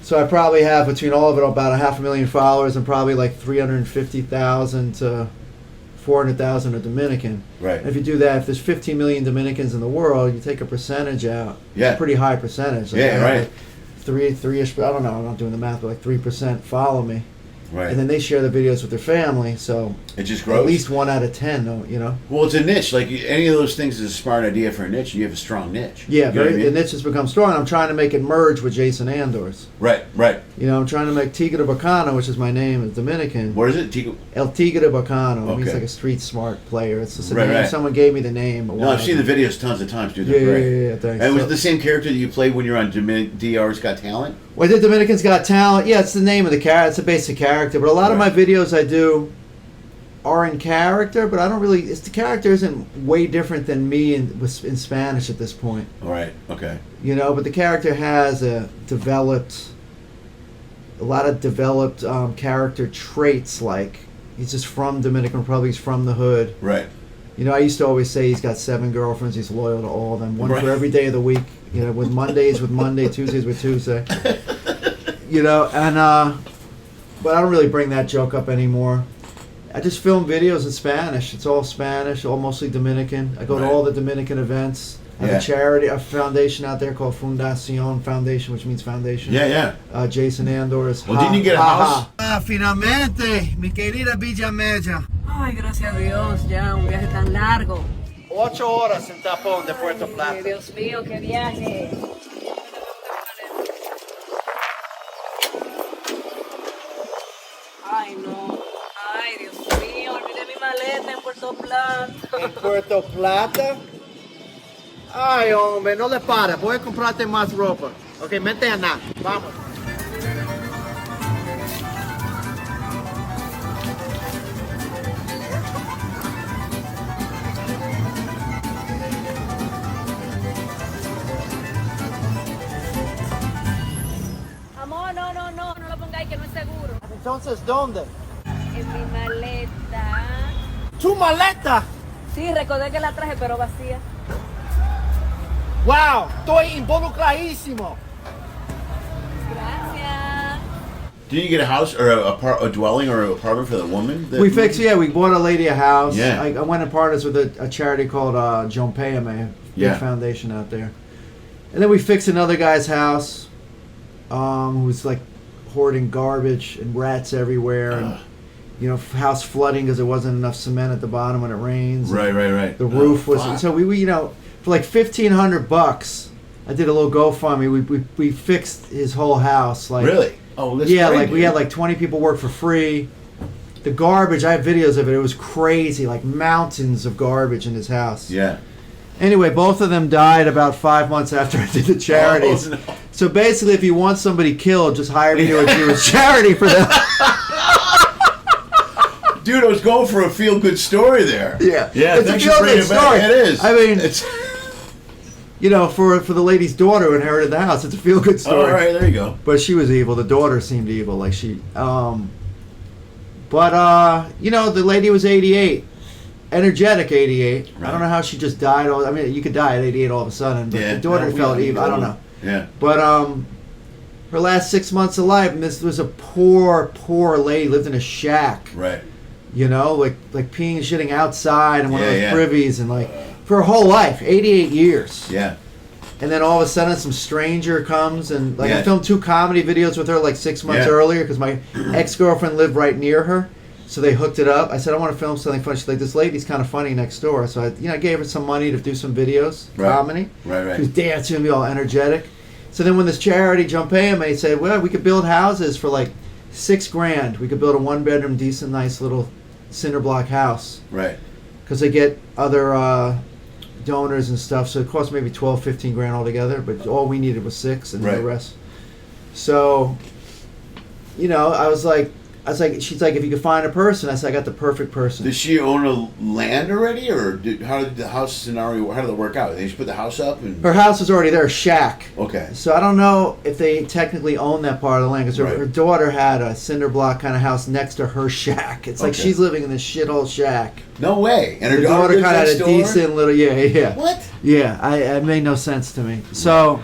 So I probably have between all of it about 500,000 followers and probably like 350,000 to 400,000 are Dominican. Right. And if you do that, if there's 15 million Dominicans in the world, you take a percentage out. Yeah. It's a pretty high percentage. Like Yeah, right. Like three-ish, I don't know, I'm not doing the math, but like 3% follow me. Right. And then they share the videos with their family, so it just grows. at least 1 out of 10, though, you know? Well, it's a niche. Like any of those things is a smart idea for a niche. You have a strong niche. Yeah, You know what I mean? the niche has become strong. I'm trying to make it merge with Jason Andors. Right. You know, I'm trying to make Tiguere Vacano, which is my name, is Dominican. What is it? El Tigre Bacano. It means Okay. like a street smart player. It's just a Right, name. right. Someone gave me the name. No, I've seen the videos tons of times, dude. Yeah, They're great. yeah, thanks. And was So- it the same character that you played when you were on DR's Got Talent? Well, I did Dominicans Got Talent. Yeah, it's the name of the character. It's a basic character. But a lot of my videos I do are in character, but I don't really. The character isn't way different than me in Spanish at this point. All right. Okay. You know, but the character has a lot of developed character traits. Like he's just from Dominican Republic. He's from the hood. Right. You know, I used to always say he's got 7 girlfriends. He's loyal to all of them. One Right. for every day of the week. You know, with Mondays with Monday, Tuesdays with Tuesday. You know, and but I don't really bring that joke up anymore. I just film videos in Spanish. It's all Spanish, all mostly Dominican. I go to Right. all the Dominican events. I have a charity, a foundation out there called Fundación Foundation, which means foundation. Yeah. Jason Andors. Well, didn't you get a house? Finalmente, mi querida Villa Mella. Ay, gracias a Dios, ya un viaje tan largo. 8 horas en tapón de Puerto Plata. Ay, Dios mío, qué viaje. Ay, no. Ay, Dios mío, olvidé mi maleta en Puerto Plata. En Puerto Plata. Ay, hombre, no le para. Voy a comprarte más ropa. Ok, vente a nada. Vamos. Amor, no lo pongáis que no es seguro. Entonces, ¿dónde? En mi maleta. ¡Tu maleta! Sí, recordé que la traje, pero vacía. ¡Wow! Estoy involucradísimo. Gracias. Did you get a house or a dwelling or an apartment for the woman? We bought a lady a house. Yeah. I went and partners with a charity called John Payame, Yeah. foundation out there. And then we fixed another guy's house who was like hoarding garbage and rats everywhere. And, you know, house flooding because there wasn't enough cement at the bottom when it rains. Right. The roof was... fuck. So we, you know, for like $1,500, I did a little GoFundMe. We fixed his whole house. Like, Really? Oh, that's yeah, great, like we dude. had like 20 people work for free. The garbage, I have videos of it. It was crazy, like mountains of garbage in his house. Yeah. Anyway, both of them died about 5 months after I did the charities. Oh, no. So basically, if you want somebody killed, just hire me to do a charity for them. Dude, I was going for a feel-good story there. Yeah. Yeah, It's a thanks for feel-good bringing it back. story. It is. I mean, it's you know, for the lady's daughter who inherited the house, it's a feel-good story. all right. There you go. But she was evil. The daughter seemed evil. Like she, you know, the lady was 88, energetic 88. Right. I don't know how she just died. I mean, you could die at 88 all of a sudden. But the daughter felt evil. I don't know. Yeah. But her last 6 months of life, and this was a poor lady, lived in a shack. Right. You know, like peeing and shitting outside in one of those Yeah. privies, and like for her whole life, 88 years. Yeah. And then all of a sudden, some stranger comes and like Yeah. I filmed 2 comedy videos with her like 6 months Yeah. earlier because my ex-girlfriend lived right near her, so they hooked it up. I said I want to film something funny. She's like, this lady's kind of funny next door, so I gave her some money to do some videos, Right. comedy. Right. She was dancing, be all energetic. So then when this charity Jump Payame said, well, we could build houses for like $6,000. We could build a 1-bedroom, decent, nice little cinder block house. Right. Because they get other donors and stuff, so it cost maybe 12, 15 grand altogether, but all we needed was 6 and Right. the rest. So, you know, I was like, I was like, she's like, if you could find a person, I said, I got the perfect person. Does she own a land already, or how did the house scenario? How did it work out? They just put the house up, and Her house is already there, a shack. okay, So I don't know if they technically own that part of the land, because Right. her daughter had a cinder block kind of house next to her shack. It's like Okay. she's living in this shithole shack. no way. And her The daughter daughter kind of lives had a next door? decent little, yeah. What? Yeah, it made no sense to me. So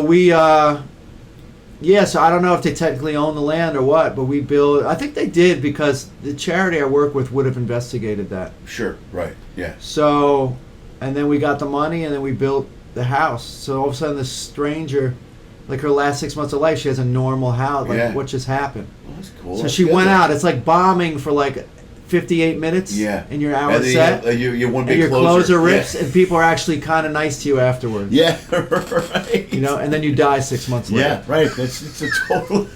we, so I don't know if they technically own the land or what, but we build. I think they did because the charity I work with would have investigated that. Sure. Right. Yeah. So, and then we got the money, and then we built the house. So all of a sudden, this stranger, like her last 6 months of life, she has a normal house. Like, Yeah. what just happened? Well, that's cool. So That's she good, went though. out. It's like bombing for like 58 minutes. Yeah. In your hour And then set. you one And big your closer Yeah. rips, and people are actually kind of nice to you afterwards. Yeah. Right. You know, and then you die 6 months later. Yeah, right. It's a total.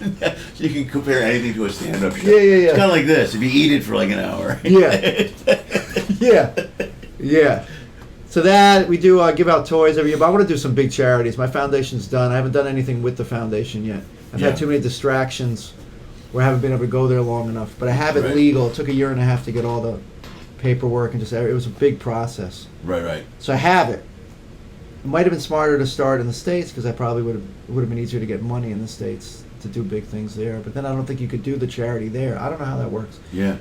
You can compare anything to a stand-up show. Yeah. It's kind of like this. If you eat it for like an hour. Yeah. Yeah. So that we do give out toys every year, but I want to do some big charities. My foundation's done. I haven't done anything with the foundation yet. I've Yeah. had too many distractions where I haven't been able to go there long enough. But I have it Right. legal. It took a year and a half to get all the paperwork and it was a big process. Right. So I have it. It might have been smarter to start in the States because I probably would have been easier to get money in the States to do big things there. But then I don't think you could do the charity there. I don't know how that works. Yeah.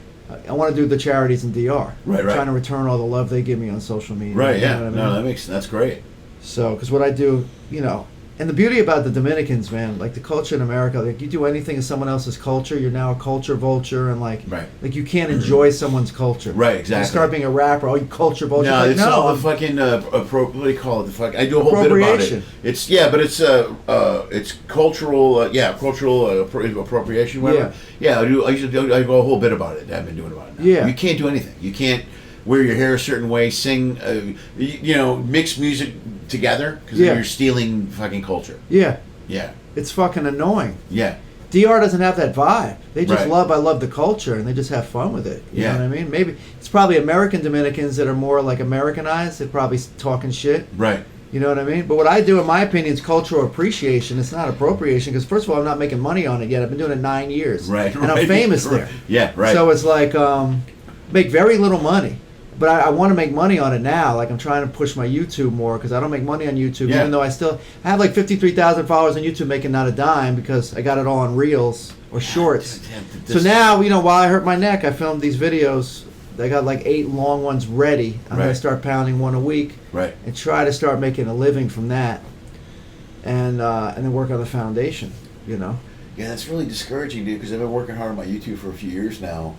I want to do the charities in DR. Right. Trying to return all the love they give me on social media. Right. You Yeah. know what I No, mean? that's great. So, because what I do, and the beauty about the Dominicans, man, like the culture in America, like you do anything in someone else's culture, you're now a culture vulture, and like you can't enjoy someone's culture. Right, exactly. You start being a rapper, you culture vulture. No, Like, it's all the fucking what do you call it? The fuck. I do a whole bit about it. Appropriation. It's but it's cultural. Cultural appropriation. Whatever. Yeah. I go a whole bit about it. I've been doing about it. Now. Yeah. You can't do anything. You can't wear your hair a certain way, sing, mix music together because Yeah. you're stealing fucking culture. Yeah, Yeah. it's fucking annoying. Yeah. DR doesn't have that vibe. They just Right. I love the culture, and they just have fun with it. You Yeah. know what I mean? Maybe it's probably American Dominicans that are more like Americanized. They're probably talking shit. Right. You know what I mean? But what I do, in my opinion, is cultural appreciation. It's not appropriation because, first of all, I'm not making money on it yet. I've been doing it 9 years. Right. And I'm famous there. Yeah. Right. So it's like, make very little money. But I want to make money on it now. Like, I'm trying to push my YouTube more because I don't make money on YouTube, Yeah. even though I have like 53,000 followers on YouTube making not a dime because I got it all on Reels or Shorts. So now, while I hurt my neck, I filmed these videos. I got like 8 long ones ready. I'm going to start pounding one a week. Right. And try to start making a living from that, and then work on the foundation. Yeah, that's really discouraging, dude. Because I've been working hard on my YouTube for a few years now.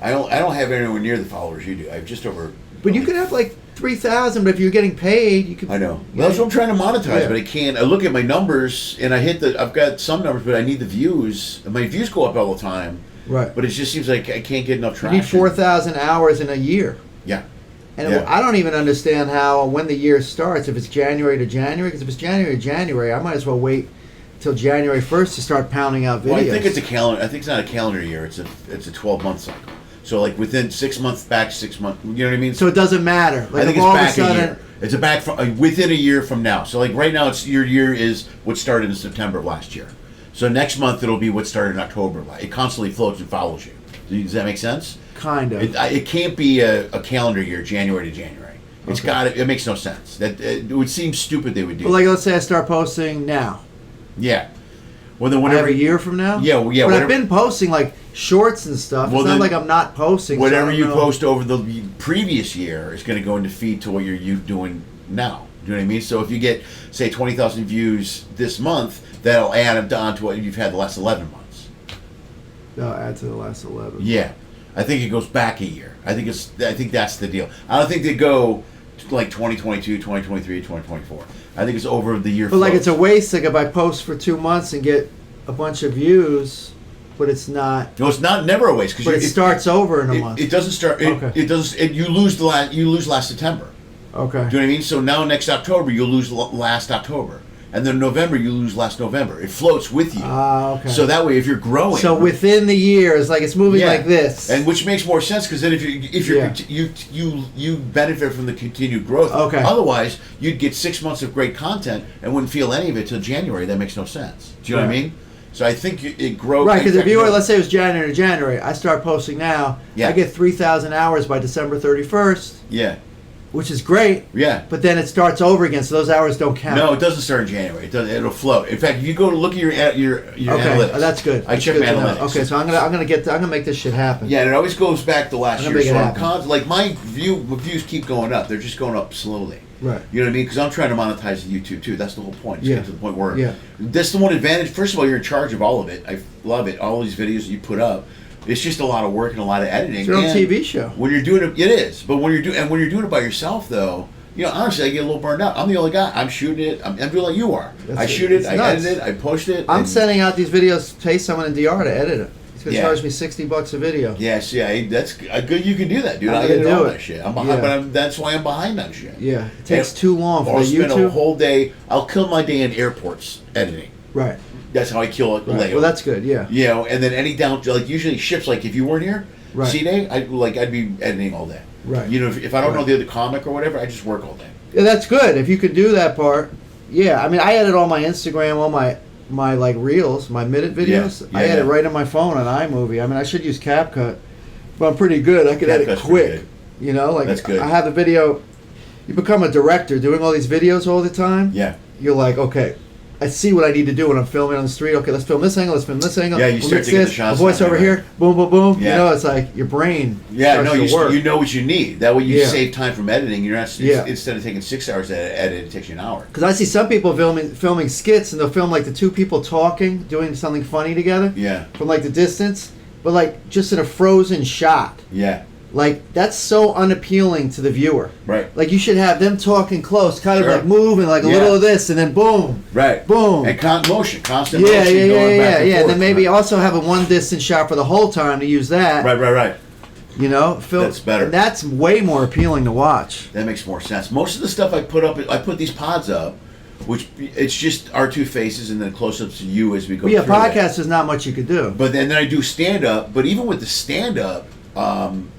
I don't have anywhere near the followers you do. I have just over. But you could have like 3,000. But if you're getting paid, you could. I know. Well, that's what I'm trying to monetize, Yeah. but I can't. I look at my numbers and I've got some numbers, but I need the views. And my views go up all the time. Right. But it just seems like I can't get enough You traction. need 4,000 hours in a year. Yeah. And Yeah. I don't even understand when the year starts. If it's January to January, because if it's January to January, I might as well wait till January 1st to start pounding out videos. Well, I think it's a calendar. I think it's not a calendar year. It's a 12-month cycle. So like within 6 months, back 6 months. You know what I mean? So it doesn't matter. Like I think if it's all back of a sudden, a year. It's a back from, within a year from now. So like right now, it's your year is what started in September of last year. So next month it'll be what started in October. It constantly floats and follows you. Does that make sense? Kind of. It can't be a calendar year, January to January. It's got it makes no sense. That it would seem stupid they would do. But like, let's say I start posting now. Yeah. Well, then I whatever. have a year from now. Yeah, well, yeah. But Whatever, I've been posting like shorts and stuff. Well, It's not then like I'm not posting. so I whatever don't you know. post over the previous year is going to go into feed to what you're doing now. Do you know what I mean? So if you get say 20,000 views this month, that'll add on to what you've had the last 11 months. I'll add to the last 11. Yeah, I think it goes back a year. I think that's the deal. I don't think they go to like 2022, 2023, 2024. I think it's over the year. But like, it's a flows. waste. Like if I post for 2 months and get a bunch of views, but it's not. No, it's not never a waste But because it starts over in a month. It doesn't start. Okay. It doesn't. You lose last September. Okay. Do you know what I mean? So now next October you'll lose last October, and then November you lose last November. It floats with you. Okay. So that way, if you're growing, So within the years, like it's moving Yeah. like this. and which makes more sense because then if you're Yeah. you benefit from the continued growth. Okay. Otherwise, you'd get 6 months of great content and wouldn't feel any of it till January. That makes no sense. Do you know what I Right. mean? So I think it grows. Right, because if you were, let's say it was January to January, I start posting now. Yeah. I get 3,000 hours by December 31st. Yeah. Which is great. Yeah. But then it starts over again, so those hours don't count. No, it doesn't start in January. It'll float. In fact, if you go to look at your analytics. Oh, that's good. I check my analytics. Okay, so I'm gonna make this shit happen. Yeah, and it always goes back to last I'm year. gonna make it So happen. like my views keep going up. They're just going up slowly. Right. You know what I mean? Because I'm trying to monetize YouTube too. That's the whole point. Just Yeah. get to the point where Yeah. that's the one advantage. First of all, you're in charge of all of it. I love it. All these videos that you put up. It's just a lot of work and a lot of editing. It's your own And TV show. When you're doing it, it is. But when you're doing it by yourself, though, you know, honestly, I get a little burned out. I'm the only guy. I'm shooting it. I'm doing like you are. I shoot it. I nuts. edit it. I post it. I'm and- sending out these videos. Pay someone in DR to edit it. He's gonna Yeah. charge me $60 a video. Yes, yeah, that's good. You can do that, dude. I'm I gonna edit do all it. that shit. I'm behind, Yeah. but that's why I'm behind on shit. Yeah, it takes And- too long for Or the spend a YouTube. whole day. I'll kill my day in airports editing. Right. That's how I kill it. Right. Well, that's good. Yeah. You know, and then any down like usually ships like if you weren't here, Right. C day, I'd be editing all day. Right. You know, if I don't know Right. the other comic or whatever, I just work all day. Yeah, that's good. If you could do that part, yeah. I mean, I edit all my Instagram, all my like reels, my minute videos. Yeah, I edit yeah. right on my phone on iMovie. I mean, I should use CapCut, but I'm pretty good. I could edit CapCut's pretty quick. good. You know, like That's good. I have the video. You become a director doing all these videos all the time. Yeah. You're like, okay, I see what I need to do when I'm filming on the street. Okay, let's film this angle. Let's film this angle. Yeah, you We'll start mix to get the this, shots a voice down, over right. here. Boom, boom, boom. Yeah. You know, it's like your brain. Yeah, starts no, to work. you know what you need. That way you Yeah. save time from editing. You're not Yeah. instead of taking 6 hours to edit, it takes you an hour. Because I see some people filming skits, and they'll film like the two people talking, doing something funny together. Yeah. From like the distance, but like just in a frozen shot. Yeah. Like that's so unappealing to the viewer. Right. Like you should have them talking close, kind Sure. of like moving, like a Yeah. little of this, and then boom. Right. Boom. And constant Yeah, motion yeah, yeah, going yeah, back yeah. and And forth. then maybe also have a one distance shot for the whole time to use that. Right. You know, That's better. And that's way more appealing to watch. That makes more sense. Most of the stuff I put these pods up, which it's just our two faces and then close-ups of you as we go But yeah, through it. podcast is not much you could do. But then I do stand-up. But even with the stand-up,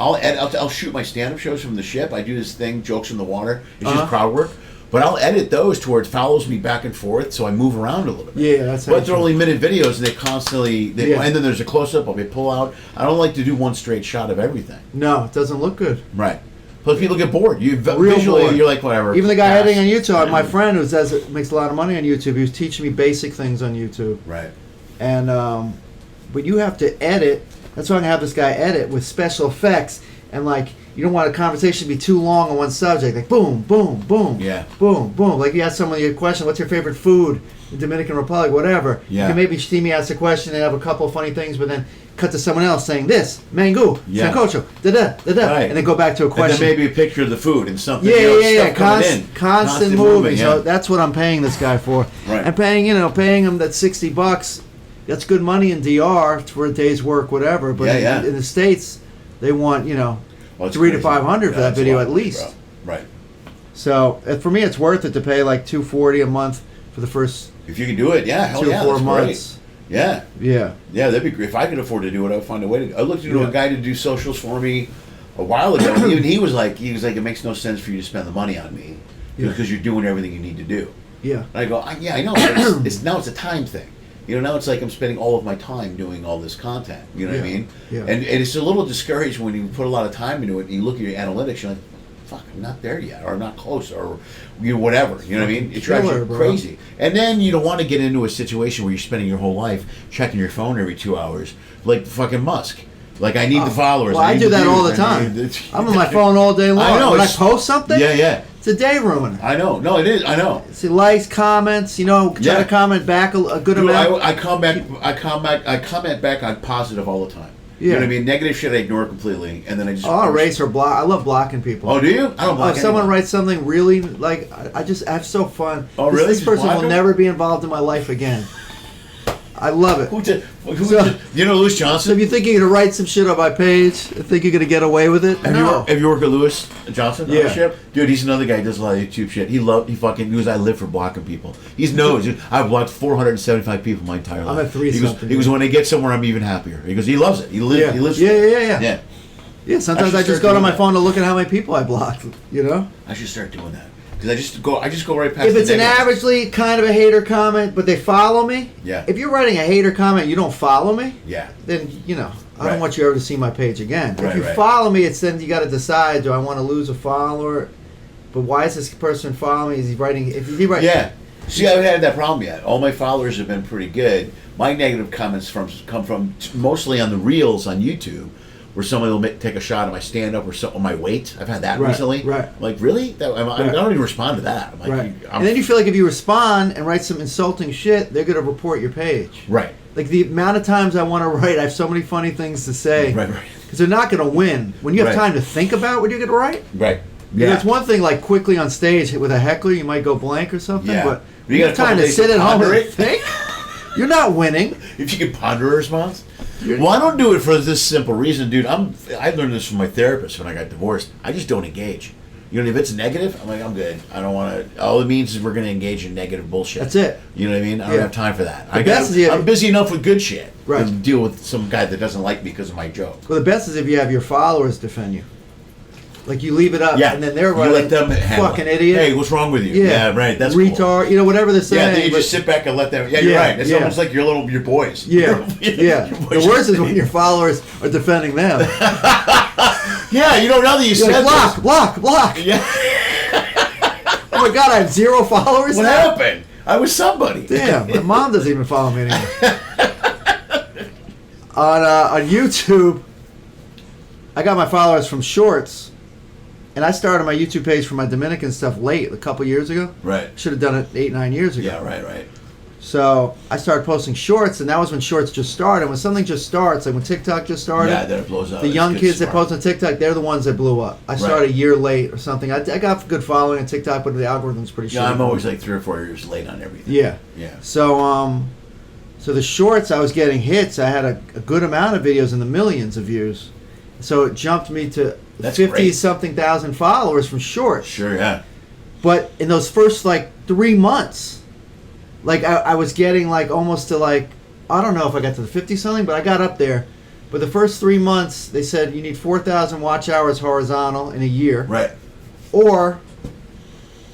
I'll shoot my stand-up shows from the ship. I do this thing, Jokes in the Water. It's just crowd work. But I'll edit those to where it follows me back and forth, so I move around a little bit. Yeah, that's how But you they're should. only minute videos, and they constantly. Yeah. And then there's a close-up. They pull out. I don't like to do one straight shot of everything. No, it doesn't look good. Right. Plus, people get bored. You Real visually, bored. you're like whatever. Even the guy pass. editing on YouTube, my friend who makes a lot of money on YouTube, he was teaching me basic things on YouTube. Right. And but you have to edit. That's why I'm gonna have this guy edit with special effects, and like you don't want a conversation to be too long on one subject. Like boom, boom, boom, Yeah. boom, boom. Like you ask someone your question, what's your favorite food in Dominican Republic, whatever. Yeah. You can maybe see me ask a question and have a couple of funny things, but then cut to someone else saying this, mango, Yeah. sancocho, da da da, Right. and then go back to a And question. then maybe a picture of the food and something. Yeah, you know, yeah, yeah. stuff coming in. Constant moving. yeah. So that's what I'm paying this guy for. Right. And paying him that $60. That's good money in DR for a day's work, whatever. But Yeah. in the States, they want Well, it's 300 to crazy. 500 for that that's a video lot at of money, least. bro. Right. So for me, it's worth it to pay like $240 a month for the first If you can do it, yeah, hell 2 or yeah, 4 that's months. great. Yeah. Yeah. Yeah, that'd be great. If I could afford to do it, I would find a way to. I looked into Yeah. a guy to do socials for me a while ago. Even he was like, it makes no sense for you to spend the money on me Yeah. because you're doing everything you need to do. Yeah. And I go, yeah, I know. But it's now it's a time thing. You know, now it's like I'm spending all of my time doing all this content. You know what I Yeah. mean? Yeah. And it's a little discouraged when you put a lot of time into it and you look at your analytics, you're like, fuck, I'm not there yet, or I'm not close, or whatever. You know what I mean? It drives Killer, you bro. crazy. And then you don't want to get into a situation where you're spending your whole life checking your phone every 2 hours, like fucking Musk. Like, I need the followers. Well, I need do the that all the views, I time. need I'm on my phone all day long. I know, When I it's- post something, Yeah. it's a day ruiner. I know. No, it is. I know. See likes, comments, try Yeah. to comment back a good Dude, amount. I comment back on positive all the time. You know Yeah. what I mean? Negative shit I ignore completely, and then I just. I'll erase or block. I love blocking people. Oh, do you? I don't block if someone anyone. writes something really like, I have so fun. Oh, really? This Just person block will them? never be involved in my life again. I love it. So- You know Louis So Johnson? if you think you're gonna write some shit on my page, think you're gonna get away with it, no. Have you worked with Louis Johnson? Yeah. On the ship? Dude, he's another guy who does a lot of YouTube shit. He knows I live for blocking people. He knows. Dude, I've blocked 475 people my entire life. I'm at 3 He goes, something, he goes, yeah. when I get somewhere, I'm even happier. He goes, he loves it. He lives. He lives. Yeah, for it. yeah. Yeah. Yeah, sometimes I I should just start go to doing my that. phone to look at how many people I blocked. I should start doing that. Because I just go right past. If it's an averagely kind of a hater comment, but they follow me. Yeah. If you're writing a hater comment, you don't follow me. Yeah. Then I don't want you ever to see my page again. Right, if you follow me, it's then you got to decide: do I want to lose a follower? But why is this person following me? Is he writing? Yeah. See, I haven't had that problem yet. All my followers have been pretty good. My negative comments come from mostly on the reels on YouTube, where somebody will take a shot of my stand-up or my weight. I've had that recently. Right. I'm like, really? I don't even respond to that. I'm like, right. And then you feel like if you respond and write some insulting shit, they're going to report your page. Right. Like the amount of times I want to write, I have so many funny things to say. Right. Because they're not going to win. When you have time to think about what you're going to write. Right. Yeah. It's one thing, like quickly on stage with a heckler, you might go blank or something. Yeah. But you have time to sit at home and think. You're not winning. If you can ponder a response. Well, I don't do it for this simple reason, dude. I learned this from my therapist when I got divorced. I just don't engage. You know, if it's negative, I'm like, I'm good. I don't want to. All it means is we're going to engage in negative bullshit. That's it. You know what I mean? I don't have time for that. I'm busy enough with good shit. Right. To deal with some guy that doesn't like me because of my joke. Well, the best is if you have your followers defend you. Like you leave it up, and then they're you let them fucking idiot. Hey, what's wrong with you? Yeah, right. That's retard. Cool. Whatever they're saying. Yeah, then you just sit back and let them. Yeah, you're right. It's almost like your boys. Yeah, yeah. The worst is when your followers are defending them. Yeah, now that you said like, block. Yeah. Oh my God, I have 0 followers. What happened? I was somebody. Damn, my mom doesn't even follow me anymore. On YouTube, I got my followers from Shorts. And I started my YouTube page for my Dominican stuff late, a couple years ago. Right. Should have done it 8-9 years ago. Yeah, right. So I started posting Shorts, and that was when Shorts just started. When something just starts, like when TikTok just started, then it blows up. The young kids that post on TikTok, they're the ones that blew up. I started a year late or something. I got good following on TikTok, but the algorithm's pretty shitty. Yeah, I'm always like 3 or 4 years late on everything. Yeah. So the Shorts, I was getting hits. I had a good amount of videos in the millions of views. So it jumped me to 50-something thousand followers from Shorts. Sure, yeah. But in those first 3 months, I was getting almost to I don't know if I got to the 50-something, but I got up there. But the first 3 months, they said you need 4,000 watch hours horizontal in a year. Right. Or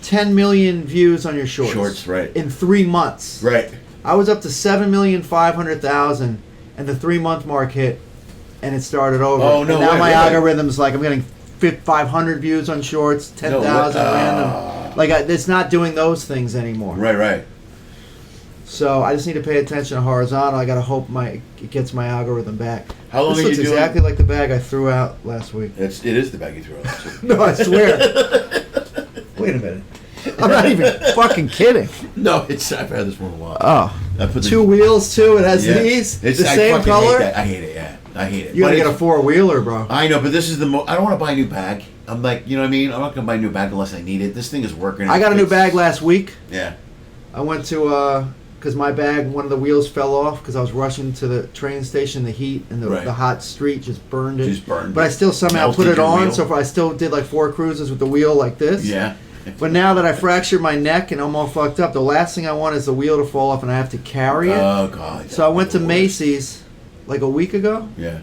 10 million views on your Shorts. Shorts, right. In 3 months. Right. I was up to 7,500,000, and the 3-month mark hit. And it started over. Oh, no. And now my really? algorithm's I'm getting 500 views on Shorts, 10,000 random. It's not doing those things anymore. Right. So I just need to pay attention to horizontal. I got to hope it gets my algorithm back. How long this are you looks doing? exactly like the bag I threw out last week. It is the bag you threw out last week. No, I swear. Wait a minute. I'm not even fucking kidding. No, I've had this one a while. Oh. I put 2 wheels too. It has these. It's the same color. I hate it. Yeah. I hate it. You gotta get a 4-wheeler, bro. I know, but this is I don't want to buy a new bag. I'm like, you know what I mean? I'm not gonna buy a new bag unless I need it. This thing is working. I got a new bag last week. Yeah. I went to because my bag, one of the wheels fell off because I was rushing to the train station. The heat and the hot street just burned it. But I still somehow put it on. Wheel. So I still did 4 cruises with the wheel like this. Yeah. But now that I fractured my neck and I'm all fucked up, the last thing I want is the wheel to fall off and I have to carry it. Oh God. So I went to Macy's a week ago. Yeah.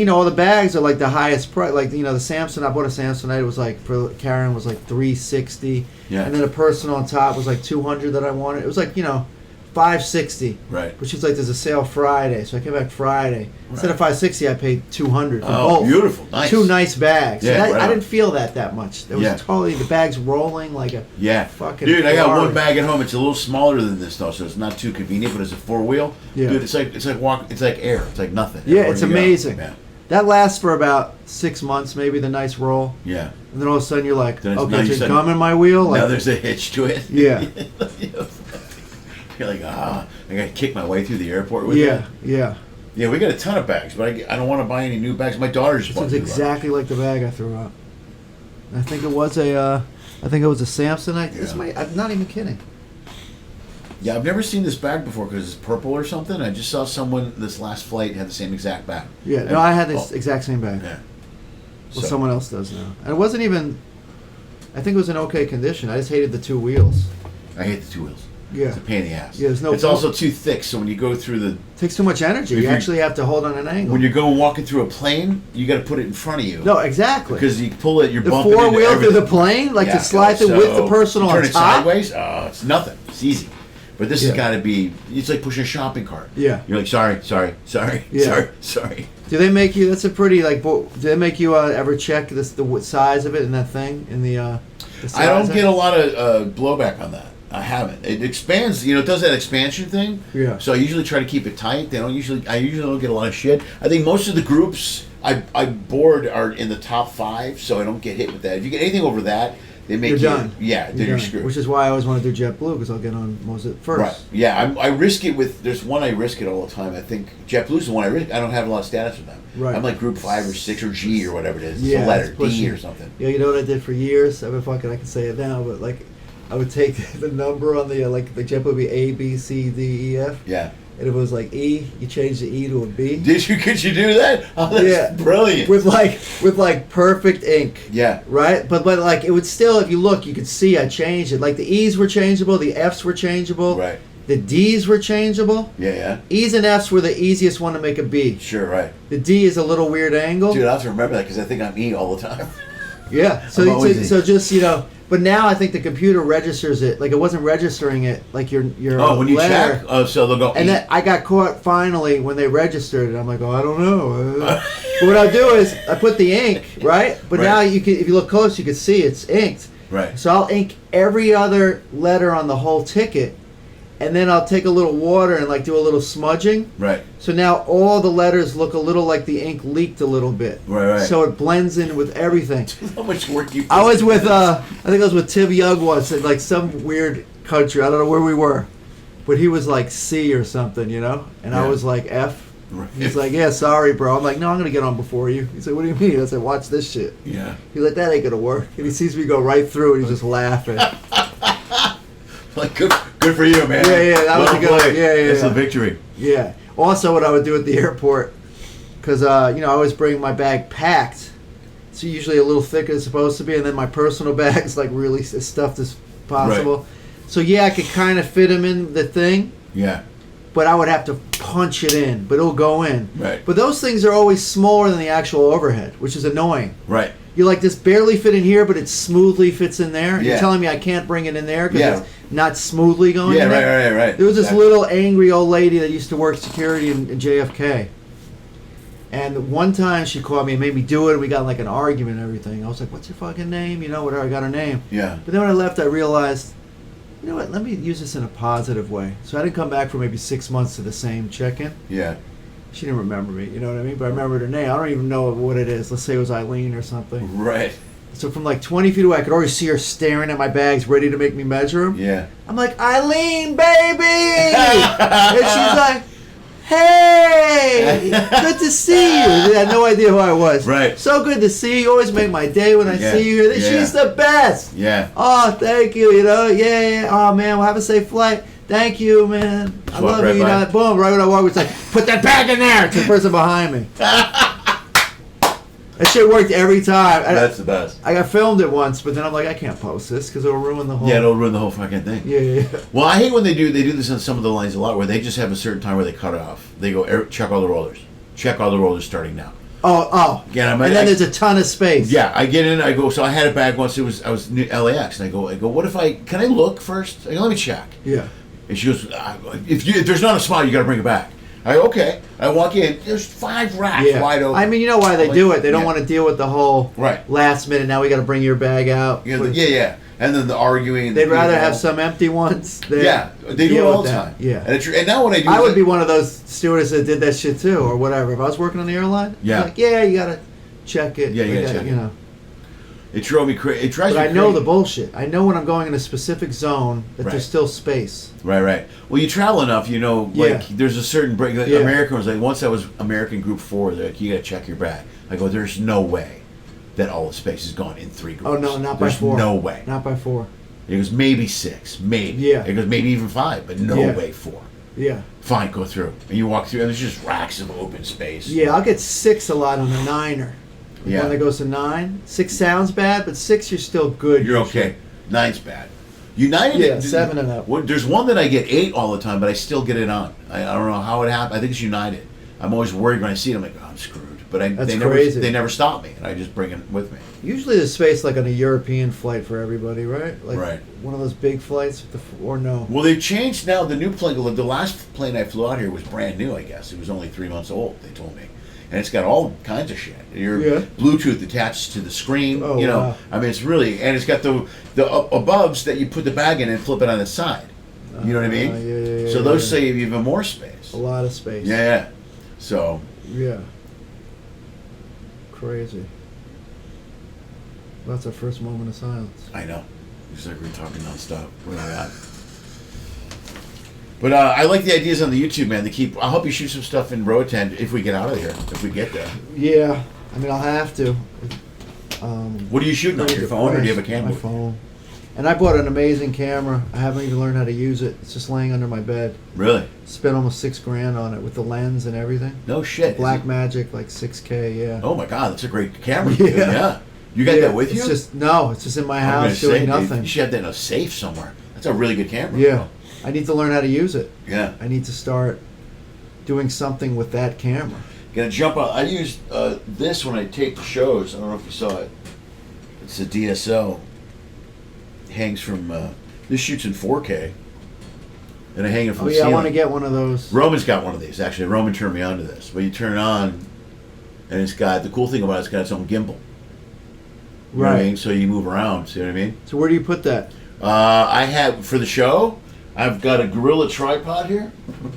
All the bags are the highest price. The Samsonite, I bought a Samsonite. It was for carrying was $360. Yeah. And then a personal on top was $200 that I wanted. It was $560. Right. But she's there's a sale Friday, so I came back Friday. Instead of $560, I paid $200 for both. Beautiful, nice. 2 nice bags. Yeah, I didn't feel that much. It was totally the bags rolling like a fucking. Dude, I got Ferrari. one bag at home. It's a little smaller than this though, so it's not too convenient. But it's a 4-wheel. Yeah. Dude, it's like air. It's like nothing. Yeah, it's amazing. Yeah. That lasts for about 6 months, maybe the nice roll. Yeah. And then all of a sudden you're like, Then okay, there's gum in my wheel. Now there's a hitch to it. Yeah. You're like, I got to kick my way through the airport with it. Yeah. Yeah, we got a ton of bags, but I don't want to buy any new bags. My daughter just bought This is exactly like the bag I threw out. I think it was a Samsonite. I'm not even kidding. Yeah, I've never seen this bag before because it's purple or something. I just saw someone this last flight had the same exact bag. Yeah, no, I had this exact same bag. Yeah. Well, someone else does now. And it wasn't even. I think it was in okay condition. I just hated the 2 wheels. I hate the 2 wheels. Yeah. It's a pain in the ass. Yeah, there's no it's also too thick, so when you go through the... It takes too much energy. You actually have to hold on an angle. When you're going walking through a plane, you got to put it in front of you. No, exactly. Because you pull it, you're the bumping into four-wheel everything. through the plane? Like to slide through with the personal on turn it top? sideways? Oh, it's nothing. It's easy. But this has got to be... It's like pushing a shopping cart. Yeah. You're like, sorry. Yeah. Sorry. Do they make you... That's a pretty, like... Do they make you ever check the size of it in that thing? In the size I don't get a lot of blowback on that. I haven't. It expands. It does that expansion thing. Yeah. So I usually try to keep it tight. I usually don't get a lot of shit. I think most of the groups I board are in the top 5, so I don't get hit with that. If you get anything over that, they make You're you done. Yeah, then you're screwed. Which is why I always want to do JetBlue, because I'll get on most of it first. Right. Yeah, I risk it with. There's one I risk it all the time. I think JetBlue's the one I risk. I don't have a lot of status with them. Right. I'm like group 5 or 6 or G or whatever it is. Yeah, it's a letter it's pushing. D or something. Yeah, you know what I did for years? I can say it now, but like, I would take the number on the the JetBlue would be A, B, C, D, E, F. Yeah. And if it was like E, you change the E to a B. Could you do that? Oh, that's brilliant. With like perfect ink. Yeah. Right? But like it would still, if you look, you could see I changed it. Like the E's were changeable, the F's were changeable. Right. The D's were changeable. Yeah. E's and F's were the easiest one to make a B. Sure, right. The D is a little weird angle. Dude, I have to remember that because I think I'm E all the time. Yeah. So just but now I think the computer registers it like it wasn't registering it like your when you letter. check, so they'll go. And then I got caught finally when they registered it. I'm like, I don't know. But what I'll do is I put the ink right, but now you can, if you look close, you can see it's inked. Right. So I'll ink every other letter on the whole ticket, and then I'll take a little water and like do a little smudging. Right. So now all the letters look a little like the ink leaked a little bit. Right. So it blends in with everything. How much work you? I was with I think I was with Tim Young once in like some weird country. I don't know where we were, but he was like C or something, and I was like F. Right. He's like, yeah, sorry, bro. I'm like, no, I'm gonna get on before you. He said, what do you mean? I said, watch this shit. Yeah. He's like, that ain't gonna work. And he sees me go right through, and he's just laughing. Like good for you, man. Yeah, that was a good one. Yeah. It's a victory. Yeah. Also, what I would do at the airport, because I always bring my bag packed. It's usually a little thicker than it's supposed to be, and then my personal bag's like really as stuffed as possible. Right. So yeah, I could kind of fit them in the thing. Yeah. But I would have to punch it in, but it'll go in. Right. But those things are always smaller than the actual overhead, which is annoying. Right. You like this barely fit in here, but it smoothly fits in there. Yeah. You're telling me I can't bring it in there because it's not smoothly going in there? Right. There was this little angry old lady that used to work security in JFK. And one time she called me and made me do it, and we got like an argument and everything. I was like, what's your fucking name? Whatever, I got her name. Yeah. But then when I left, I realized, you know what, let me use this in a positive way. So I didn't come back for maybe 6 months to the same check-in. Yeah. She didn't remember me, you know what I mean? But I remembered her name. I don't even know what it is. Let's say it was Eileen or something. Right. So from like 20 feet away, I could already see her staring at my bags, ready to make me measure them. Yeah. I'm like, Eileen, baby! And she's like, hey! Good to see you. I had no idea who I was. Right. So good to see you. You always make my day when I see you here. She's the best. Yeah. Oh, thank you, Yeah. Oh, man, well, have a safe flight. Thank you, man. I love right you. by. Boom, right when I walk, it's like, put that bag in there to the person behind me. That shit worked every time. That's the best. I got filmed it once, but then I'm like, I can't post this because it'll ruin the whole... Yeah, it'll ruin the whole fucking thing. Yeah. Well, I hate when they do this on some of the lines a lot, where they just have a certain time where they cut it off. They go, check all the rollers. Check all the rollers starting now. Oh. Yeah, and then there's a ton of space. Yeah, I get in, I go, so I had a bag once, I was near LAX, and I go, what if can I look first? I go, let me check. Yeah. And she goes, if there's not a spot, you got to bring it back. I go, okay. I walk in, there's 5 racks wide open. I mean, you know why they do it. They don't want to deal with the whole right. last minute, now we got to bring your bag out. Yeah. And then the arguing. They'd rather have some empty ones. Yeah, they do it all the time. Yeah. And now what I do I would be one of those stewardess that did that shit too, or whatever. If I was working on the airline, like, you got to check it. Yeah, you got to check it. It drove me crazy. It drives me crazy. But I know the bullshit. I know when I'm going in a specific zone that there's still space. Right. Well, you travel enough, there's a certain break. American was like, once I was American Group 4, they're like, you got to check your bag. I go, there's no way that all the space is gone in 3 groups. Oh, no, not by 4. No way. Not by 4. It goes maybe 6, maybe. Yeah. It goes maybe even 5, but no way 4. Yeah. Fine, go through. And you walk through, and there's just racks of open space. Yeah, I'll get 6 a lot on the 9er. Yeah. When it goes to 9, 6 sounds bad, but 6 you're still good. You're okay. 9's bad. United. Yeah, 7 and up. There's one that I get 8 all the time, but I still get it on. I don't know how it happened. I think it's United. I'm always worried when I see it. I'm like, oh, I'm screwed. But they never stop me, and I just bring it with me. Usually there's space like on a European flight for everybody, right? Like Right. one of those big flights, or no? Well, they've changed now. The new plane, the last plane I flew out here was brand new, I guess. It was only 3 months old, they told me. And it's got all kinds of shit. Your Bluetooth attached to the screen. Oh, you know, wow. I mean, it's really, and it's got the aboves that you put the bag in and flip it on its side. You know what I mean? Yeah, so those save even more space. A lot of space. Yeah. So. Yeah. Crazy. That's our first moment of silence. I know. It's like we're talking nonstop. What are we at? But I like the ideas on the YouTube, man. I'll help you shoot some stuff in Roatan if we get out of here. If we get there. Yeah. I mean, I'll have to. What are you shooting on your phone, or do you have a camera? My phone. And I bought an amazing camera. I haven't even learned how to use it. It's just laying under my bed. Really? Spent almost $6,000 on it with the lens and everything. No shit. Black Magic, like 6K. Yeah. Oh my God, that's a great camera. Yeah. Dude. Yeah. You got that with you? It's just in my house doing nothing. You should have that in a safe somewhere. That's a really good camera. Yeah. Bro. I need to learn how to use it. Yeah. I need to start doing something with that camera. Gonna jump out. I used this when I tape the shows. I don't know if you saw it. It's a DSL. Hangs from this shoots in 4K, and I hang it from the ceiling. I want to get one of those. Roman's got one of these. Actually, Roman turned me on to this. But you turn it on, and it's got the cool thing about it's got its own gimbal. You know what I mean? So you move around. See what I mean? So where do you put that? I have for the show. I've got a Gorilla tripod here.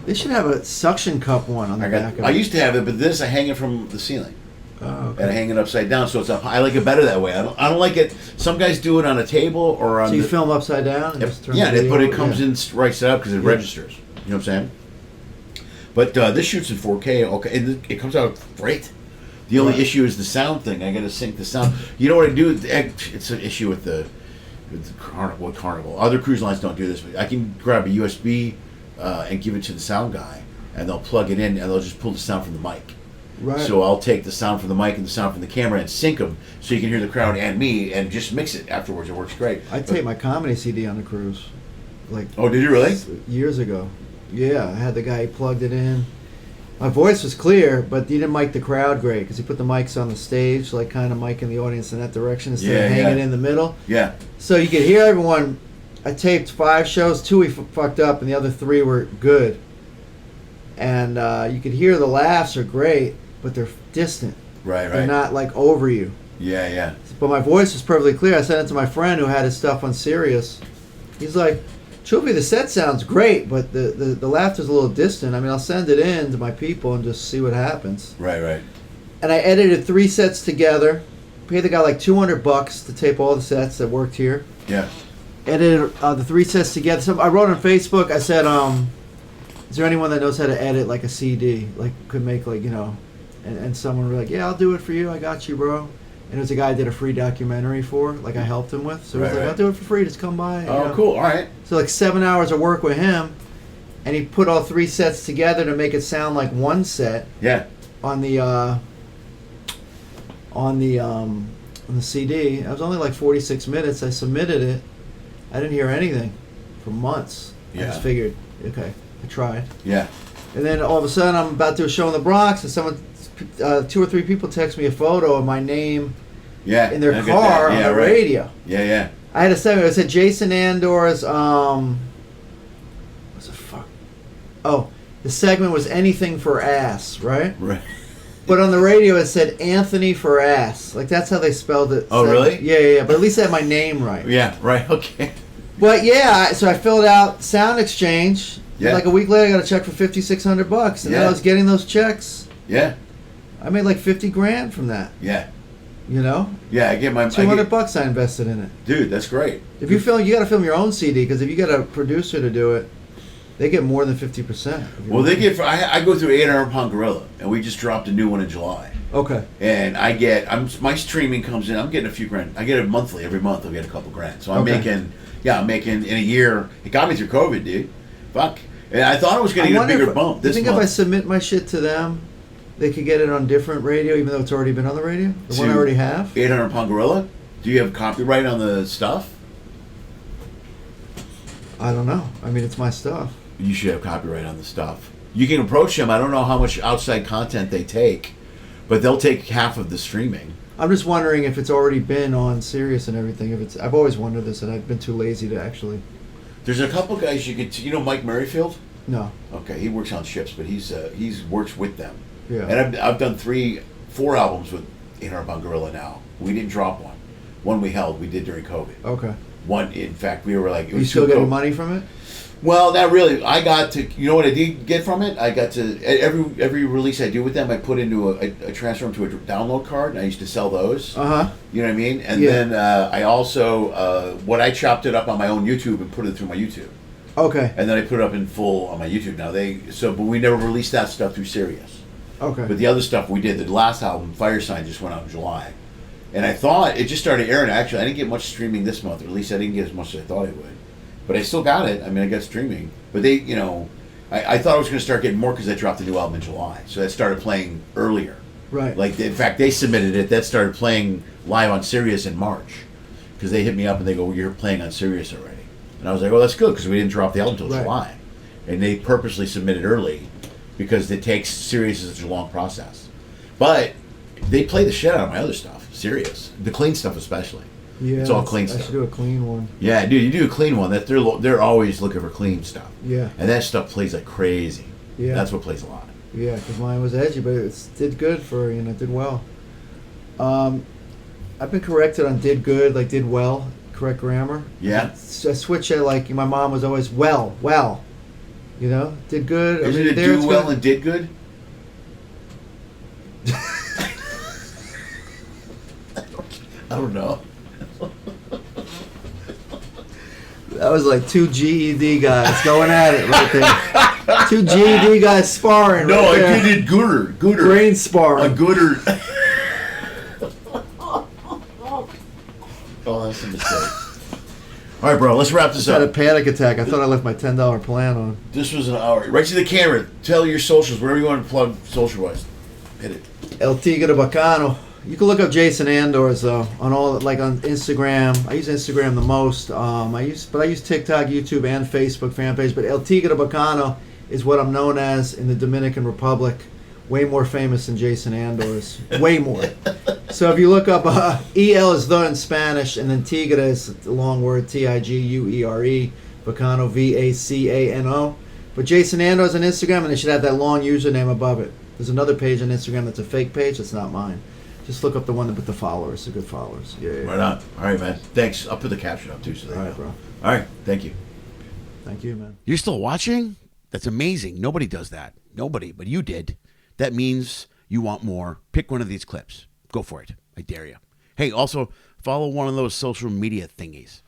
They should have a suction cup one on the back of it. I used to have it, but this I hang it from the ceiling. Oh, okay. And I hang it upside down, so it's up. I like it better that way. I don't like it. Some guys do it on a table or on. So you film upside down and just turn. Yeah, the but it video comes in right side up because it registers. You know what I'm saying? But this shoots in 4K. Okay, and it comes out great. The only issue is the sound thing. I got to sync the sound. You know what I do? It's an issue with the Carnival. Other cruise lines don't do this. But I can grab a USB and give it to the sound guy, and they'll plug it in, and they'll just pull the sound from the mic. Right. So I'll take the sound from the mic and the sound from the camera and sync them so you can hear the crowd and me, and just mix it afterwards. It works great. I tape my comedy CD on a cruise. Like. Oh, did you really? Years ago. Yeah, I had the guy, he plugged it in. My voice was clear, but he didn't mic the crowd great because he put the mics on the stage, like kind of micing the audience in that direction instead of hanging in the middle. Yeah. So you could hear everyone. I taped 5 shows, 2 we fucked up, and the other 3 were good. And you could hear the laughs are great, but they're distant. Right. They're not like over you. Yeah. But my voice was perfectly clear. I sent it to my friend who had his stuff on Sirius. He's like, truthfully, the set sounds great, but the laughter's a little distant. I mean, I'll send it in to my people and just see what happens. Right. And I edited 3 sets together. Paid the guy like $200 to tape all the sets that worked here. Yeah. Edited the 3 sets together. So I wrote on Facebook. I said, "Is there anyone that knows how to edit like a CD? Like could make like And someone was like, "Yeah, I'll do it for you. I got you, bro." And it was a guy I did a free documentary for, like I helped him with. So he was like, "I'll do it for free. Just come by." Oh, cool. All right. So like 7 hours of work with him, and he put all 3 sets together to make it sound like one set. Yeah. On the CD. It was only like 46 minutes. I submitted it. I didn't hear anything for months. Yeah. I just figured, okay, I tried. Yeah. And then all of a sudden, I'm about to do a show in the Bronx, and someone, 2 or 3 people text me a photo of my name in their car on the radio. Yeah. I had a segment. It said Jason Andors. What's the fuck? Oh, the segment was anything for ass, right? Right. But on the radio, it said Anthony for ass. Like that's how they spelled it. Oh, really? Yeah. But at least I had my name right. Yeah. Right. Okay. But yeah, so I filled out Sound Exchange. Yeah. Like a week later, I got a check for $5,600, and then I was getting those checks. Yeah. I made like $50,000 from that. Yeah. You know? Yeah, I get my $200 I invested in it. Dude, that's great. If you film, you got to film your own CD because if you got a producer to do it, they get more than 50%. Well, they get. I go through 800-pound Gorilla, and we just dropped a new one in July. Okay. And I get. my streaming comes in. I'm getting a few grand. I get it monthly. Every month I'll get a couple grand. So I'm making. Yeah, I'm making in a year. It got me through COVID, dude. Fuck. And I thought I was going to get a bigger bump this month. Do you think if I submit my shit to them, they could get it on different radio, even though it's already been on the radio? The one I already have? 800-pound Gorilla? Do you have copyright on the stuff? I don't know. I mean, it's my stuff. You should have copyright on the stuff. You can approach them. I don't know how much outside content they take, but they'll take half of the streaming. I'm just wondering if it's already been on Sirius and everything. I've always wondered this, and I've been too lazy to actually. There's a couple guys you could, Mike Merrifield? No. Okay, he works on ships, but he's works with them. Yeah. And I've done 4 albums with In Our Gorilla now. We didn't drop one. One we held. We did during COVID. Okay. One, in fact, we were like. Are you still getting money from it? Well, not really. I got to. You know what I did get from it? I got to every release I do with them, I put into a transfer them to a download card, and I used to sell those. You know what I mean? And then I also when I chopped it up on my own YouTube and put it through my YouTube. Okay. And then I put it up in full on my YouTube. Now but we never released that stuff through Sirius. Okay. But the other stuff we did, the last album, Fire Sign, just went out in July. And I thought, it just started airing. Actually, I didn't get much streaming this month, or at least I didn't get as much as I thought I would. But I still got it. I mean, I got streaming. But they, I thought I was going to start getting more because I dropped the new album in July. So that started playing earlier. Right. Like, in fact, they submitted it. That started playing live on Sirius in March. Because they hit me up and they go, well, you're playing on Sirius already. And I was like, well, that's good because we didn't drop the album until July. And they purposely submitted early because it takes Sirius is such a long process. But they play the shit out of my other stuff, Sirius. The clean stuff especially. Yeah, it's all clean stuff. I should do a clean one. Yeah, dude, you do a clean one. That they're always looking for clean stuff. Yeah. And that stuff plays like crazy. Yeah. That's what plays a lot. Yeah, because mine was edgy, but it did good for, it did well. I've been corrected on did good, like did well, correct grammar. Yeah. I switch it like my mom was always well, did good. Isn't it do well and did good? I don't know. That was like 2 GED guys going at it right there. 2 GED guys sparring. No, right I did gooder. Brain sparring. A gooder. Oh, that's a mistake. All right, bro, let's wrap this up. I had a panic attack. I thought I left my $10 plan on. This was an hour. Right to the camera. Tell your socials, wherever you want to plug social-wise. Hit it. El Tigre Vacano. You can look up Jason Andors though on on Instagram. I use Instagram the most. I use TikTok, YouTube, and Facebook fan page. But El Tigre Vacano is what I'm known as in the Dominican Republic. Way more famous than Jason Andors. Way more. So if you look up EL is the in Spanish, and then Tigre is the long word Tiguere, Vacano Vacano. But Jason Andors on Instagram, and they should have that long username above it. There's another page on Instagram that's a fake page. That's not mine. Just look up the one with the followers, the good followers. Yeah. Right on. All right, man. Thanks. I'll put the caption up, too. So all right, bro. All right. Thank you. Thank you, man. You're still watching? That's amazing. Nobody does that. Nobody, but you did. That means you want more. Pick one of these clips. Go for it. I dare you. Hey, also, follow one of those social media thingies.